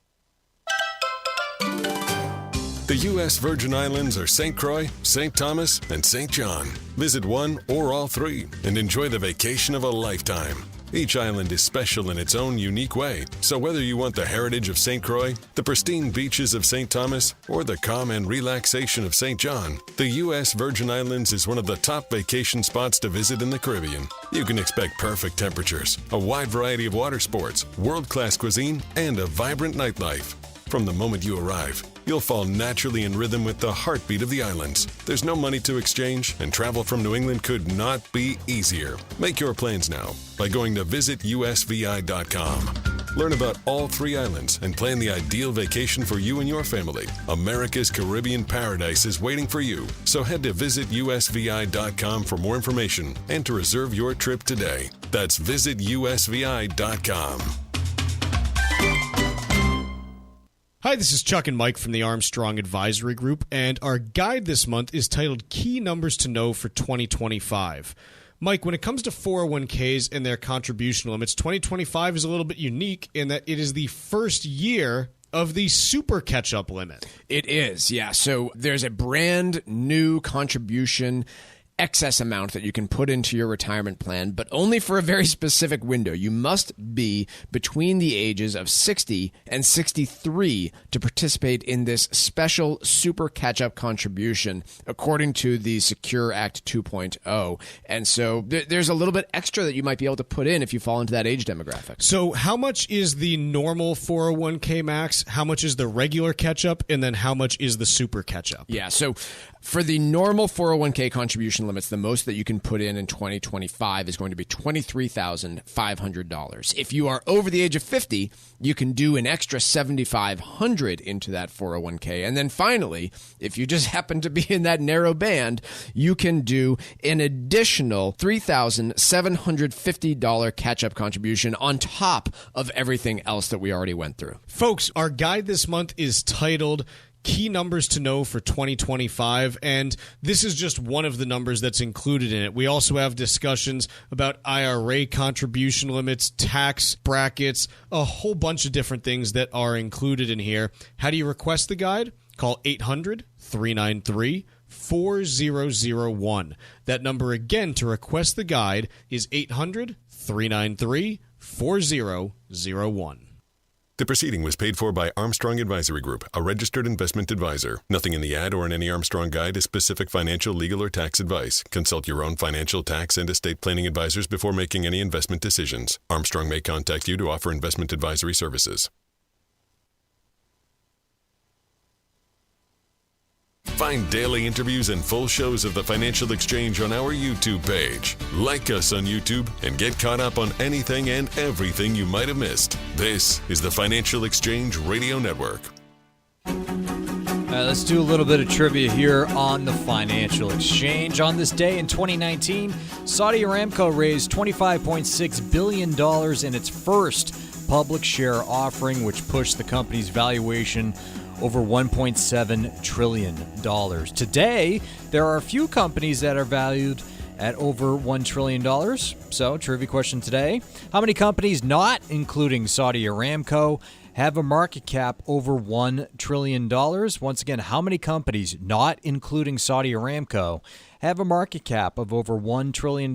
The U.S. Virgin Islands are St. Croix, St. Thomas, and St. John. Visit one or all three and enjoy the vacation of a lifetime. Each island is special in its own unique way, so whether you want the heritage of St. Croix, the pristine beaches of St. Thomas, or the calm and relaxation of St. John, the U.S. Virgin Islands is one of the top vacation spots to visit in the Caribbean. You can expect perfect temperatures, a wide variety of water sports, world-class cuisine, and a vibrant nightlife. From the moment you arrive, You'll fall naturally in rhythm with the heartbeat of the islands. There's no money to exchange, and travel from New England could not be easier. Make your plans now by going to visitusvi.com. Learn about all 3 islands and plan the ideal vacation for you and your family. America's Caribbean paradise is waiting for you. So head to visitusvi.com for more information and to reserve your trip today. That's visitusvi.com.
Hi, this is Chuck and Mike from the Armstrong Advisory Group, and our guide this month is titled Key Numbers to Know for 2025. Mike, when it comes to 401ks and their contribution limits, 2025 is a little bit unique in that it is the first year of the super catch-up limit.
It is, yeah. So there's a brand new contribution excess amount that you can put into your retirement plan, but only for a very specific window. You must be between the ages of 60 and 63 to participate in this special super catch-up contribution, according to the Secure Act 2.0. And so there's a little bit extra that you might be able to put in if you fall into that age demographic.
So how much is the normal 401k max? How much is the regular catch-up? And then how much is the super catch-up?
Yeah, so for the normal 401k contribution limits, the most that you can put in 2025 is going to be $23,500. If you are over the age of 50, you can do an extra $7,500 into that 401k. And then finally, if you just happen to be in that narrow band, you can do an additional $3,750 catch-up contribution on top of everything else that we already went through.
Folks, our guide this month is titled Key Numbers to Know for 2025, and this is just one of the numbers that's included in it. We also have discussions about IRA contribution limits, tax brackets, a whole bunch of different things that are included in here. How do you request the guide? Call 800-393-4001. That number again to request the guide is 800-393-4001.
The proceeding was paid for by Armstrong Advisory Group, a registered investment advisor. Nothing in the ad or in any Armstrong guide is specific financial, legal, or tax advice. Consult your own financial, tax, and estate planning advisors before making any investment decisions. Armstrong may contact you to offer investment advisory services. Find daily interviews and full shows of the Financial Exchange on our YouTube page. Like us on YouTube and get caught up on anything and everything you might have missed. This is the Financial Exchange Radio Network.
Let's do a little bit of trivia here on the Financial Exchange. On this day in 2019, Saudi Aramco raised $25.6 billion in its first public share offering, which pushed the company's valuation over $1.7 trillion. Today, there are a few companies that are valued at over $1 trillion. So, trivia question today. How many companies, not including Saudi Aramco, have a market cap over $1 trillion? Once again, how many companies, not including Saudi Aramco, have a market cap of over $1 trillion?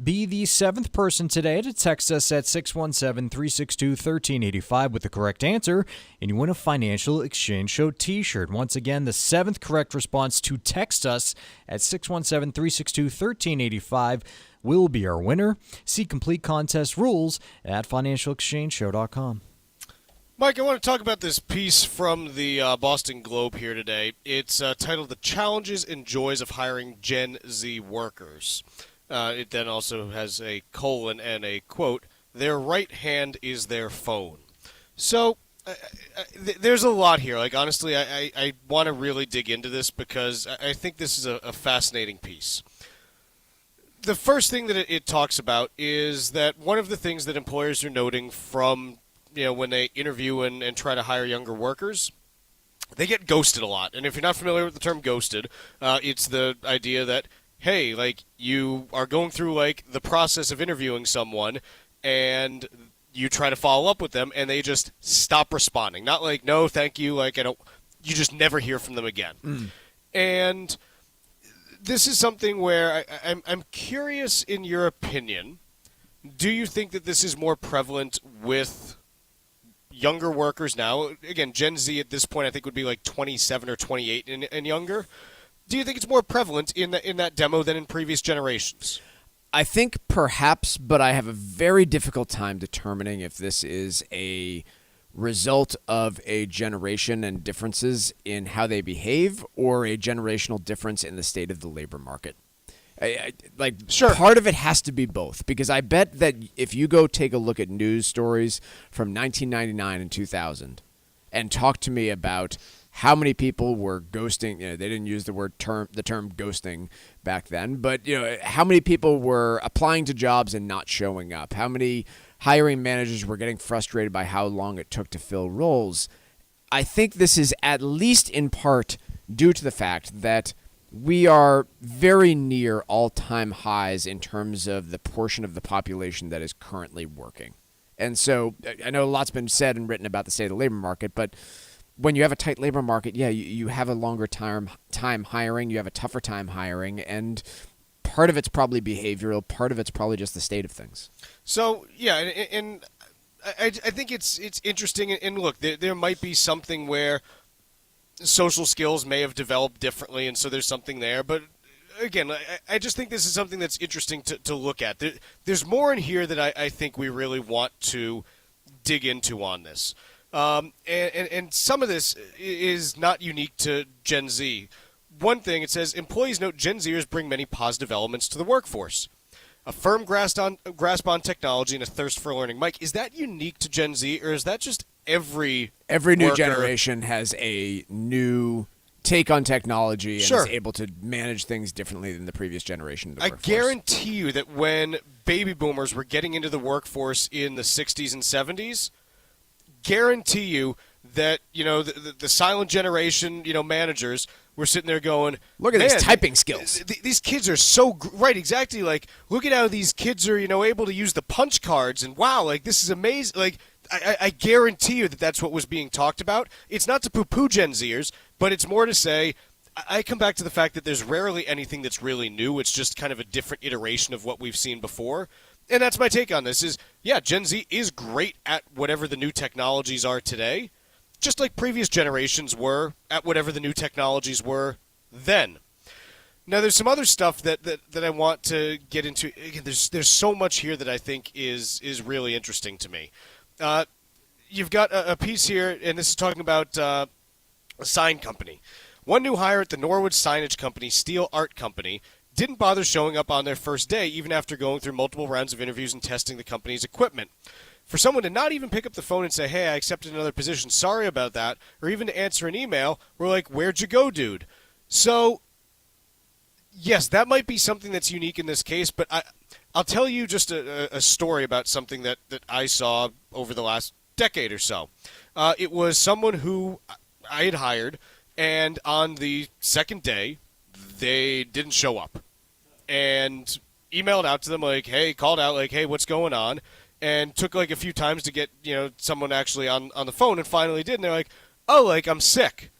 Be the 7th person today to text us at 617-362-1385 with the correct answer, and you win a Financial Exchange Show t-shirt. Once again, the 7th correct response to text us at 617-362-1385 will be our winner. See complete contest rules at financialexchangeshow.com.
Mike, I want to talk about this piece from the Boston Globe here today. It's titled The Challenges and Joys of Hiring Gen Z Workers. It then also has a colon and a quote, their right hand is their phone. So there's a lot here. Like, honestly, I want to really dig into this because I think this is a fascinating piece. The first thing that it talks about is that one of the things that employers are noting from, when they interview and try to hire younger workers, they get ghosted a lot. And if you're not familiar with the term ghosted, it's the idea that, hey, like, you are going through, like, the process of interviewing someone, and you try to follow up with them, and they just stop responding. Not like, no, thank you, like, you just never hear from them again. And this is something where I'm curious in your opinion, do you think that this is more prevalent with younger workers now? Again, Gen Z at this point I think would be like 27 or 28 and younger. Do you think it's more prevalent in that demo than in previous generations?
I think perhaps, but I have a very difficult time determining if this is a result of a generation and differences in how they behave, or a generational difference in the state of the labor market? Sure. Part of it has to be both, because I bet that if you go take a look at news stories from 1999 and 2000 and talk to me about how many people were ghosting, they didn't use the term ghosting back then, but how many people were applying to jobs and not showing up, how many hiring managers were getting frustrated by how long it took to fill roles. I think this is at least in part due to the fact that we are very near all-time highs in terms of the portion of the population that is currently working. And so I know a lot's been said and written about the state of the labor market, but when you have a tight labor market, you have a longer time hiring, you have a tougher time hiring, and part of it's probably behavioral, part of it's probably just the state of things.
So, and I think it's interesting, and look, there might be something where social skills may have developed differently, and so there's something there, but again, I just think this is something that's interesting to look at. There's more in here that I think we really want to dig into on this. And some of this is not unique to Gen Z. One thing, it says, employees note Gen Zers bring many positive elements to the workforce. A firm grasp on technology and a thirst for learning. Mike, is that unique to Gen Z, or is that just every
new generation has a new take on technology and is able to manage things differently than the previous generation of the workforce?
I guarantee you that when baby boomers were getting into the workforce in the 60s and 70s, guarantee you that the silent generation managers were sitting there going,
look at these typing skills.
These kids are so right, exactly. Like, look at how these kids are able to use the punch cards, and wow, like, this is amazing. Like, I guarantee you that that's what was being talked about. It's not to poo-poo Gen Zers, but it's more to say, I come back to the fact that there's rarely anything that's really new. It's just kind of a different iteration of what we've seen before. And that's my take on this is, Gen Z is great at whatever the new technologies are today, just like previous generations were at whatever the new technologies were then. Now, there's some other stuff that I want to get into. Again, there's so much here that I think is really interesting to me. You've got a piece here, and this is talking about a sign company. One new hire at the Norwood Signage Company, Steel Art Company, didn't bother showing up on their first day, even after going through multiple rounds of interviews and testing the company's equipment. For someone to not even pick up the phone and say, hey, I accepted another position, sorry about that, or even to answer an email, we're like, where'd you go, dude? So, yes, that might be something that's unique in this case, but I'll tell you just a story about something that I saw over the last decade or so. It was someone who I had hired, and on the second day, they didn't show up. And emailed out to them like, hey, called out like, hey, what's going on? And took like a few times to get, someone actually on the phone, and finally did. And they're like, oh, like, I'm sick.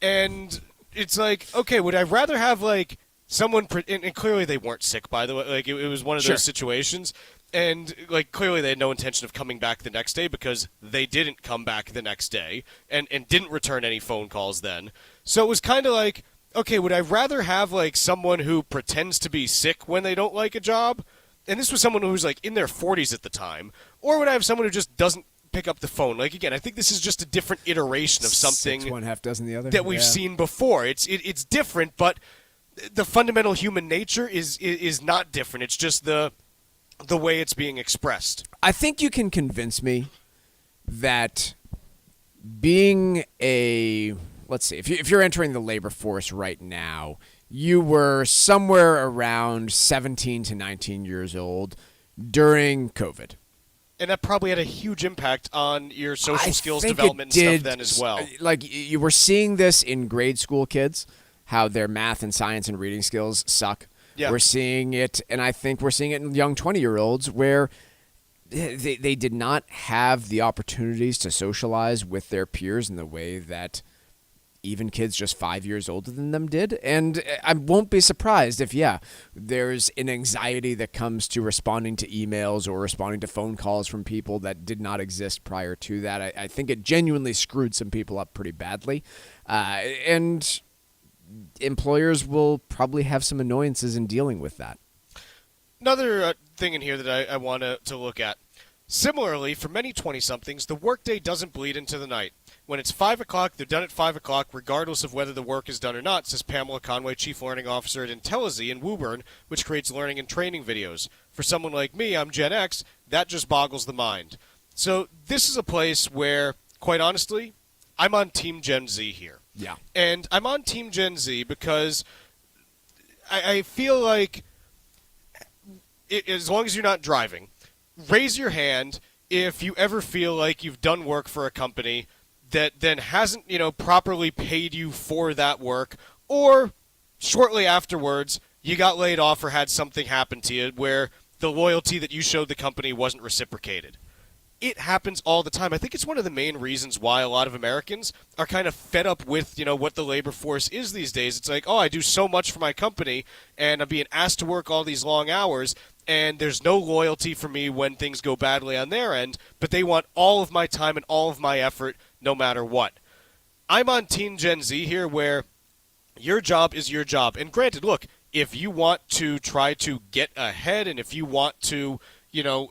And it's like, okay, would I rather have like someone, and clearly they weren't sick, by the way. Like, it was one of those situations. And like, clearly they had no intention of coming back the next day, because they didn't come back the next day and didn't return any phone calls then. So it was kind of like, okay, would I rather have like someone who pretends to be sick when they don't like a job? And this was someone who was like in their 40s at the time. Or would I have someone who just doesn't pick up the phone? Like, again, I think this is just a different iteration of something
6, 1/2 dozen the other
that we've seen before. It's different, but the fundamental human nature is not different. It's just the way it's being expressed.
I think you can convince me that being let's see, if you're entering the labor force right now, you were somewhere around 17 to 19 years old during COVID.
And that probably had a huge impact on your social skills development and stuff then as well.
Like, you were seeing this in grade school kids, how their math and science and reading skills suck. Yeah. We're seeing it, and I think we're seeing it in young 20-year-olds where they did not have the opportunities to socialize with their peers in the way that even kids just 5 years older than them did. And I won't be surprised if, there's an anxiety that comes to responding to emails or responding to phone calls from people that did not exist prior to that. I think it genuinely screwed some people up pretty badly. And employers will probably have some annoyances in dealing with that.
Another thing in here that I want to look at. Similarly, for many 20-somethings, the workday doesn't bleed into the night. When it's 5 o'clock, they're done at 5 o'clock, regardless of whether the work is done or not, says Pamela Conway, Chief Learning Officer at IntelliZ in Woburn, which creates learning and training videos. For someone like me, I'm Gen X, that just boggles the mind. So this is a place where, quite honestly, I'm on Team Gen Z here.
Yeah.
And I'm on Team Gen Z because I feel like, as long as you're not driving, raise your hand if you ever feel like you've done work for a company that then hasn't, properly paid you for that work, or shortly afterwards you got laid off or had something happen to you where the loyalty that you showed the company wasn't reciprocated. It happens all the time. I think it's one of the main reasons why a lot of Americans are kind of fed up with, what the labor force is these days. It's like, oh, I do so much for my company, and I'm being asked to work all these long hours, and there's no loyalty for me when things go badly on their end, but they want all of my time and all of my effort no matter what. I'm on Team Gen Z here, where your job is your job. And granted, look, if you want to try to get ahead and if you want to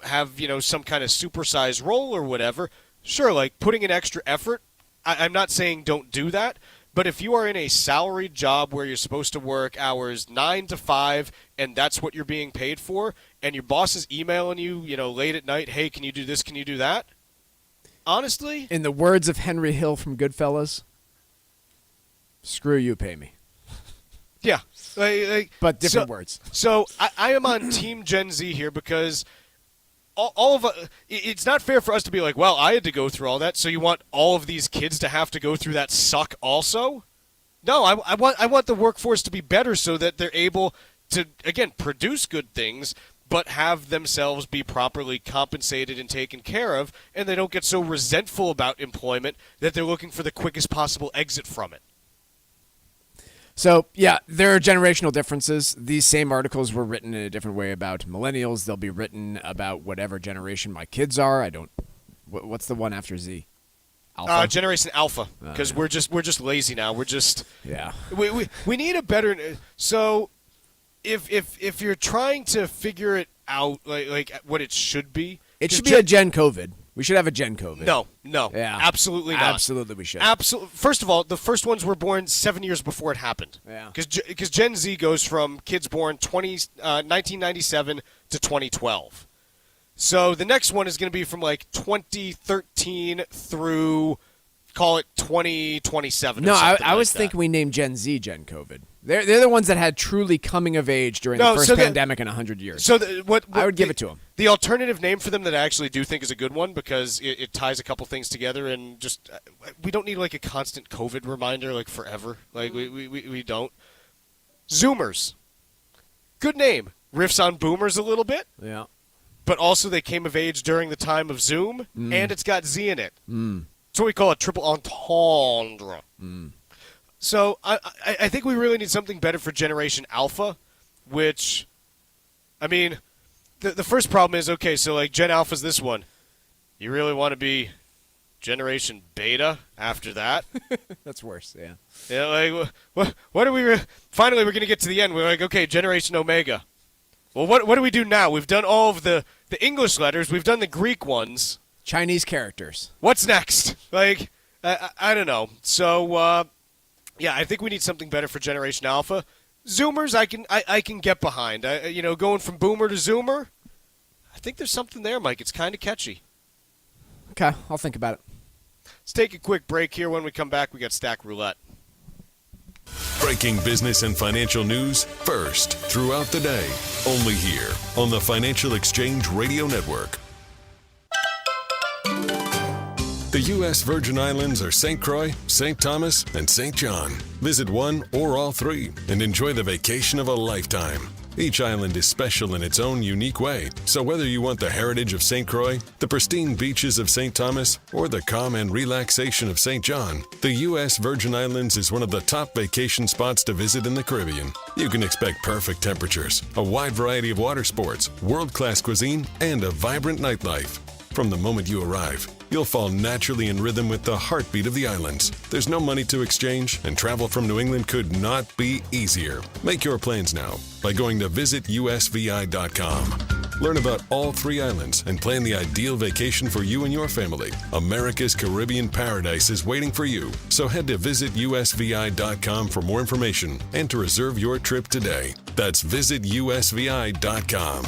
have, some kind of supersized role or whatever, sure, like putting in extra effort, I'm not saying don't do that, but if you are in a salaried job where you're supposed to work hours 9 to 5 and that's what you're being paid for, and your boss is emailing you, late at night, hey, can you do this, can you do that? Honestly?
In the words of Henry Hill from Goodfellas, screw you, pay me.
Yeah.
But different words.
So I am on Team Gen Z here because it's not fair for us to be like, well, I had to go through all that, so you want all of these kids to have to go through that suck also? No, I want the workforce to be better so that they're able to, again, produce good things, but have themselves be properly compensated and taken care of, and they don't get so resentful about employment that they're looking for the quickest possible exit from it.
So, yeah, there are generational differences. These same articles were written in a different way about millennials. They'll be written about whatever generation my kids are. What's the one after Z?
Alpha? Generation Alpha, because we're just lazy now. We're just we need a better. So if you're trying to figure it out like what it should be,
it should be a Gen COVID. We should have a Gen COVID.
No,
yeah,
absolutely not.
Absolutely, we should.
First of all, the first ones were born 7 years before it happened.
Yeah,
because Gen Z goes from kids born 1997 to 2012. So the next one is going to be from like 2013 through, call it 2027.
No, I was thinking we named Gen Z Gen COVID. They're the ones that had truly coming of age during the first pandemic in 100 years.
So what
I would give it to them.
The alternative name for them that I actually do think is a good one because it ties a couple things together and just we don't need like a constant COVID reminder like forever. Like we don't. Zoomers. Good name. Riffs on boomers a little bit.
Yeah.
But also they came of age during the time of Zoom and it's got Z in it. That's what we call a triple entendre. So I think we really need something better for Generation Alpha, which, I mean, the first problem is, okay, so like Gen Alpha's this one. You really want to be Generation Beta after that?
That's worse, yeah.
Yeah, like, what are we, finally we're going to get to the end. We're like, okay, Generation Omega. Well, what do we do now? We've done all of the English letters. We've done the Greek ones.
Chinese characters.
What's next? Like, I don't know. So, yeah, I think we need something better for Generation Alpha. Zoomers, I can get behind. Going from Boomer to Zoomer, I think there's something there, Mike. It's kind of catchy.
Okay, I'll think about it.
Let's take a quick break here. When we come back, we got Stack Roulette.
Breaking business and financial news first throughout the day. Only here on the Financial Exchange Radio Network. The U.S. Virgin Islands are St. Croix, St. Thomas, and St. John. Visit one or all three and enjoy the vacation of a lifetime. Each island is special in its own unique way, so whether you want the heritage of St. Croix, the pristine beaches of St. Thomas, or the calm and relaxation of St. John, the U.S. Virgin Islands is one of the top vacation spots to visit in the Caribbean. You can expect perfect temperatures, a wide variety of water sports, world-class cuisine, and a vibrant nightlife. From the moment you arrive, you'll fall naturally in rhythm with the heartbeat of the islands. There's no money to exchange, and travel from New England could not be easier. Make your plans now by going to visitusvi.com. Learn about all 3 islands and plan the ideal vacation for you and your family. America's Caribbean paradise is waiting for you. So head to visitusvi.com for more information and to reserve your trip today. That's visitusvi.com.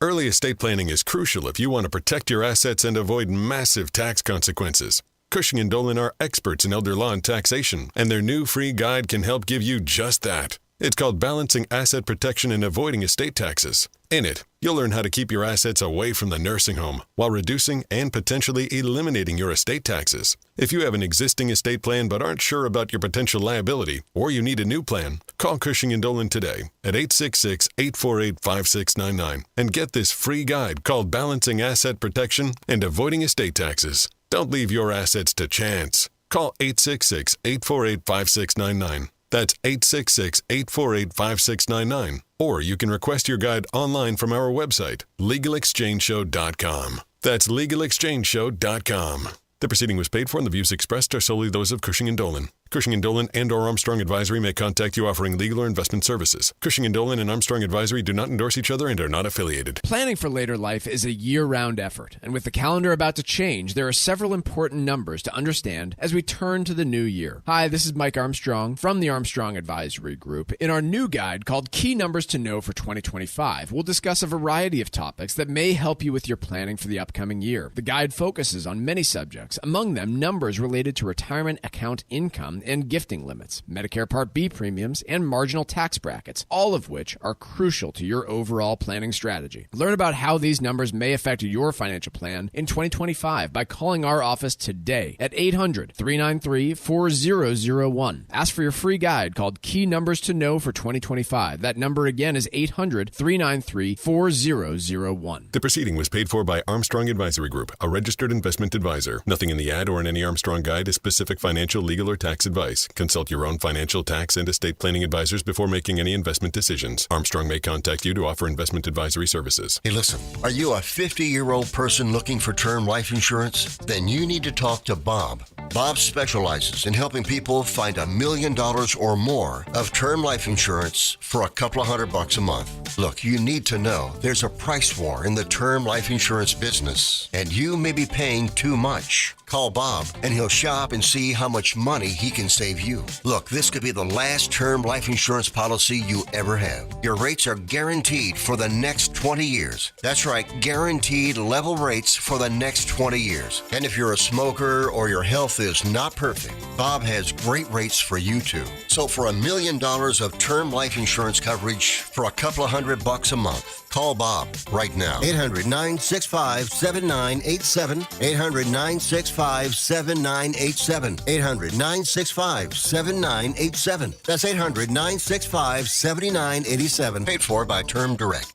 Early estate planning is crucial if you want to protect your assets and avoid massive tax consequences. Cushing & Dolan are experts in elder law and taxation, and their new free guide can help give you just that. It's called Balancing Asset Protection and Avoiding Estate Taxes. In it, you'll learn how to keep your assets away from the nursing home while reducing and potentially eliminating your estate taxes. If you have an existing estate plan but aren't sure about your potential liability, or you need a new plan, call Cushing & Dolan today at 866-848-5699 and get this free guide called Balancing Asset Protection and Avoiding Estate Taxes. Don't leave your assets to chance. Call 866-848-5699. That's 866-848-5699. Or you can request your guide online from our website, LegalExchangeShow.com. That's LegalExchangeShow.com. The proceeding was paid for and the views expressed are solely those of Cushing & Dolan. Cushing & Dolan and or Armstrong Advisory may contact you offering legal or investment services. Cushing & Dolan and Armstrong Advisory do not endorse each other and are not affiliated.
Planning for later life is a year-round effort, and with the calendar about to change, there are several important numbers to understand as we turn to the new year. Hi, this is Mike Armstrong from the Armstrong Advisory Group. In our new guide called Key Numbers to Know for 2025, we'll discuss a variety of topics that may help you with your planning for the upcoming year. The guide focuses on many subjects, among them numbers related to retirement account income and gifting limits, Medicare Part B premiums, and marginal tax brackets, all of which are crucial to your overall planning strategy. Learn about how these numbers may affect your financial plan in 2025 by calling our office today at 800-393-4001. Ask for your free guide called Key Numbers to Know for 2025. That number again is 800-393-4001.
The proceeding was paid for by Armstrong Advisory Group, a registered investment advisor. Nothing in the ad or in any Armstrong guide is specific financial, legal, or tax advice. Consult your own financial, tax, and estate planning advisors before making any investment decisions. Armstrong may contact you to offer investment advisory services.
Hey, listen, are you a 50-year-old person looking for term life insurance? Then you need to talk to Bob. Bob specializes in helping people find $1 million or more of term life insurance for a couple of $100 a month. Look, you need to know there's a price war in the term life insurance business, and you may be paying too much. Call Bob, and he'll shop and see how much money he can save you. Look, this could be the last term life insurance policy you ever have. Your rates are guaranteed for the next 20 years. That's right, guaranteed level rates for the next 20 years. And if you're a smoker or your health is not perfect, Bob has great rates for you too. So for $1 million of term life insurance coverage for a couple of $100 a month, call Bob right now. 800-965-7987. 800-965-7987. 800-965-7987. That's 800-965-7987. Paid for by Term Direct.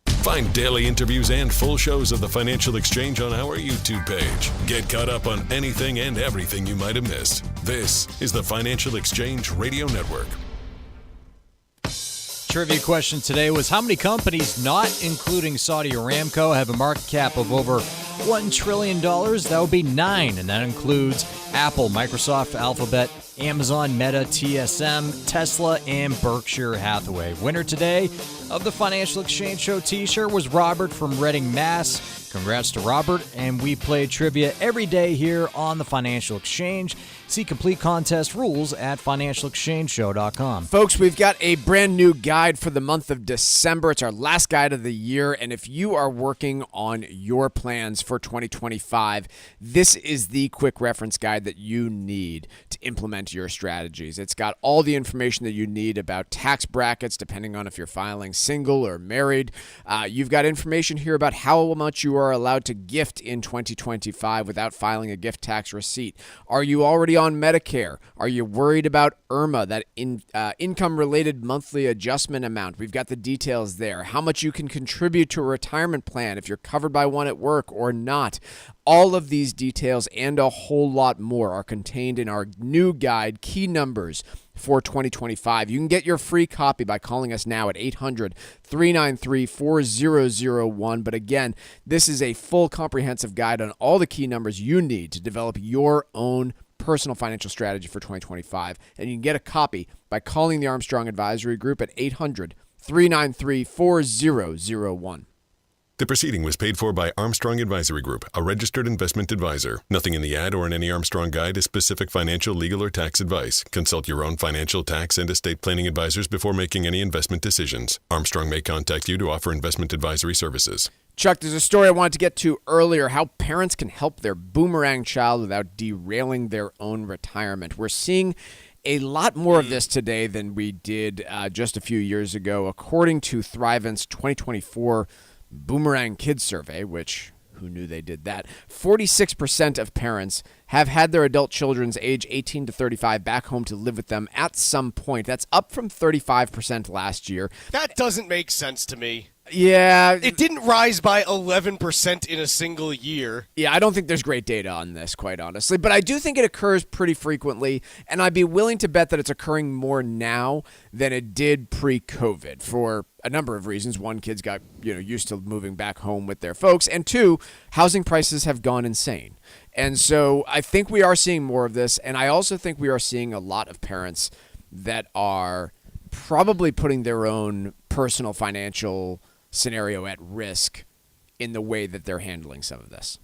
Find daily interviews and full shows of the Financial Exchange on our YouTube page. Get caught up on anything and everything you might have missed. This is the Financial Exchange Radio Network.
Trivia question today was, how many companies, not including Saudi Aramco, have a market cap of over $1 trillion? That would be 9, and that includes Apple, Microsoft, Alphabet, Amazon, Meta, TSM, Tesla, and Berkshire Hathaway. Winner today of the Financial Exchange Show t-shirt was Robert from Reading, Mass. Congrats to Robert, and we play trivia every day here on the Financial Exchange. See complete contest rules at financialexchangeshow.com.
Folks, we've got a brand new guide for the month of December. It's our last guide of the year, and if you are working on your plans for 2025, this is the quick reference guide that you need to implement your strategies. It's got all the information that you need about tax brackets, depending on if you're filing single or married. You've got information here about how much you are allowed to gift in 2025 without filing a gift tax receipt. Are you already on Medicare? Are you worried about IRMA, that income-related monthly adjustment amount? We've got the details there. How much you can contribute to a retirement plan if you're covered by one at work or not. All of these details and a whole lot more are contained in our new guide, Key Numbers for 2025. You can get your free copy by calling us now at 800-393-4001. But again, this is a full comprehensive guide on all the key numbers you need to develop your own personal financial strategy for 2025. And you can get a copy by calling the Armstrong Advisory Group at 800-393-4001.
The proceeding was paid for by Armstrong Advisory Group, a registered investment advisor. Nothing in the ad or in any Armstrong guide is specific financial, legal, or tax advice. Consult your own financial, tax, and estate planning advisors before making any investment decisions. Armstrong may contact you to offer investment advisory services.
Chuck, there's a story I wanted to get to earlier, how parents can help their boomerang child without derailing their own retirement. We're seeing a lot more of this today than we did just a few years ago. According to Thrivent's 2024 Boomerang Kids Survey, which, who knew they did that, 46% of parents have had their adult children's age 18 to 35 back home to live with them at some point. That's up from 35% last year.
That doesn't make sense to me.
Yeah.
It didn't rise by 11% in a single year.
Yeah, I don't think there's great data on this, quite honestly. But I do think it occurs pretty frequently, and I'd be willing to bet that it's occurring more now than it did pre-COVID for a number of reasons. One, kids got used to moving back home with their folks, and two, housing prices have gone insane. And so I think we are seeing more of this, and I also think we are seeing a lot of parents that are probably putting their own personal financial scenario at risk in the way that they're handling some of this.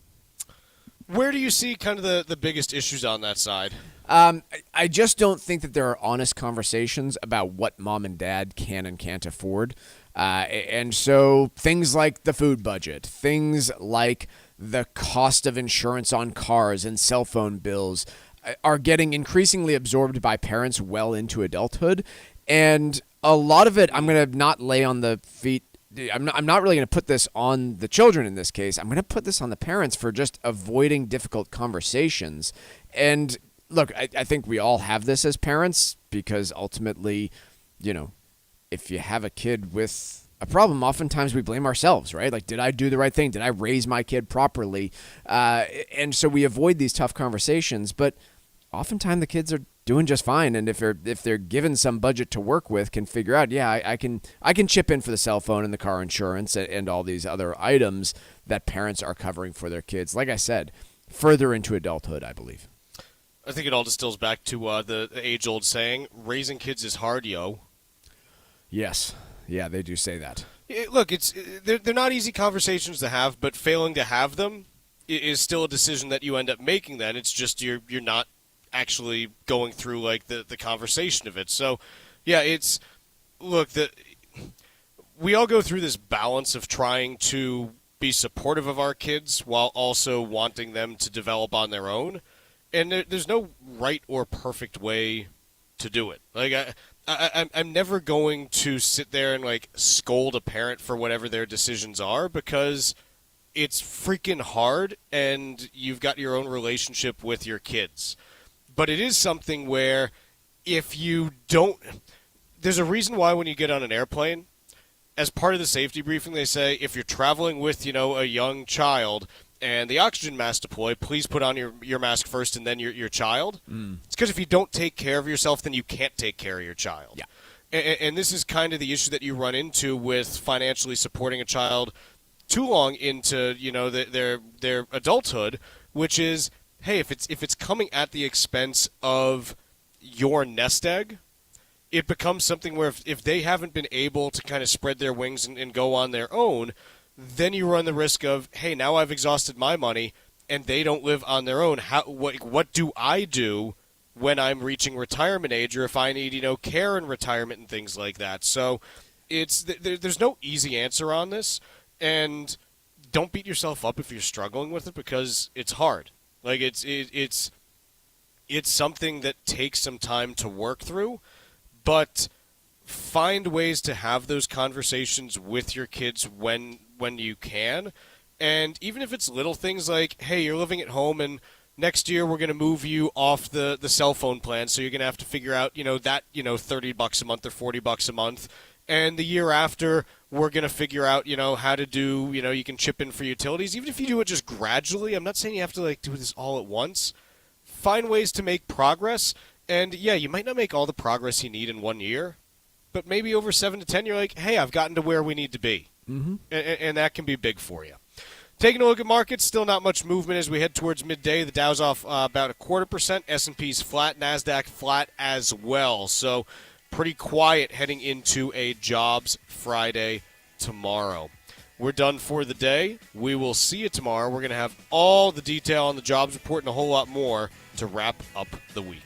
Where do you see kind of the biggest issues on that side?
I just don't think that there are honest conversations about what mom and dad can and can't afford. And so things like the food budget, things like the cost of insurance on cars and cell phone bills are getting increasingly absorbed by parents well into adulthood. And a lot of it, I'm going to not lay on the feet. I'm not really going to put this on the children in this case. I'm going to put this on the parents for just avoiding difficult conversations. And look, I think we all have this as parents because ultimately, if you have a kid with a problem, oftentimes we blame ourselves, right? Like, did I do the right thing? Did I raise my kid properly? And so we avoid these tough conversations, but oftentimes the kids are doing just fine, and if they're given some budget to work with, can figure out, I can chip in for the cell phone and the car insurance and all these other items that parents are covering for their kids. Like I said, further into adulthood, I believe.
I think it all distills back to the age-old saying, raising kids is hard, yo.
Yes. Yeah, they do say that.
Look, they're not easy conversations to have, but failing to have them is still a decision that you end up making then. It's just you're not actually going through like the conversation of it. So yeah, we all go through this balance of trying to be supportive of our kids while also wanting them to develop on their own, and there's no right or perfect way to do it. Like I'm never going to sit there and like scold a parent for whatever their decisions are, because it's freaking hard and you've got your own relationship with your kids. But it is something where if you don't – there's a reason why when you get on an airplane, as part of the safety briefing, they say if you're traveling with, a young child and the oxygen mask deploy, please put on your mask first and then your child. It's because if you don't take care of yourself, then you can't take care of your child. Yeah. And this is kind of the issue that you run into with financially supporting a child too long into, their adulthood, which is – hey, if it's coming at the expense of your nest egg, it becomes something where if they haven't been able to kind of spread their wings and go on their own, then you run the risk of, hey, now I've exhausted my money and they don't live on their own. What do I do when I'm reaching retirement age, or if I need care in retirement and things like that? So there's no easy answer on this, and don't beat yourself up if you're struggling with it, because it's hard. Like it's something that takes some time to work through, but find ways to have those conversations with your kids when you can. And even if it's little things like, hey, you're living at home and next year we're going to move you off the cell phone plan, so you're going to have to figure out, that, $30 a month or $40 a month. And the year after, we're going to figure out, how to do, you can chip in for utilities. Even if you do it just gradually, I'm not saying you have to, do this all at once. Find ways to make progress. And, yeah, you might not make all the progress you need in 1 year, but maybe over 7 to 10, you're like, hey, I've gotten to where we need to be. Mm-hmm. And that can be big for you. Taking a look at markets, still not much movement as we head towards midday. The Dow's off about 0.25%. S&P's flat. NASDAQ flat as well. So pretty quiet heading into a jobs Friday tomorrow. We're done for the day. We will see you tomorrow. We're going to have all the detail on the jobs report and a whole lot more to wrap up the week.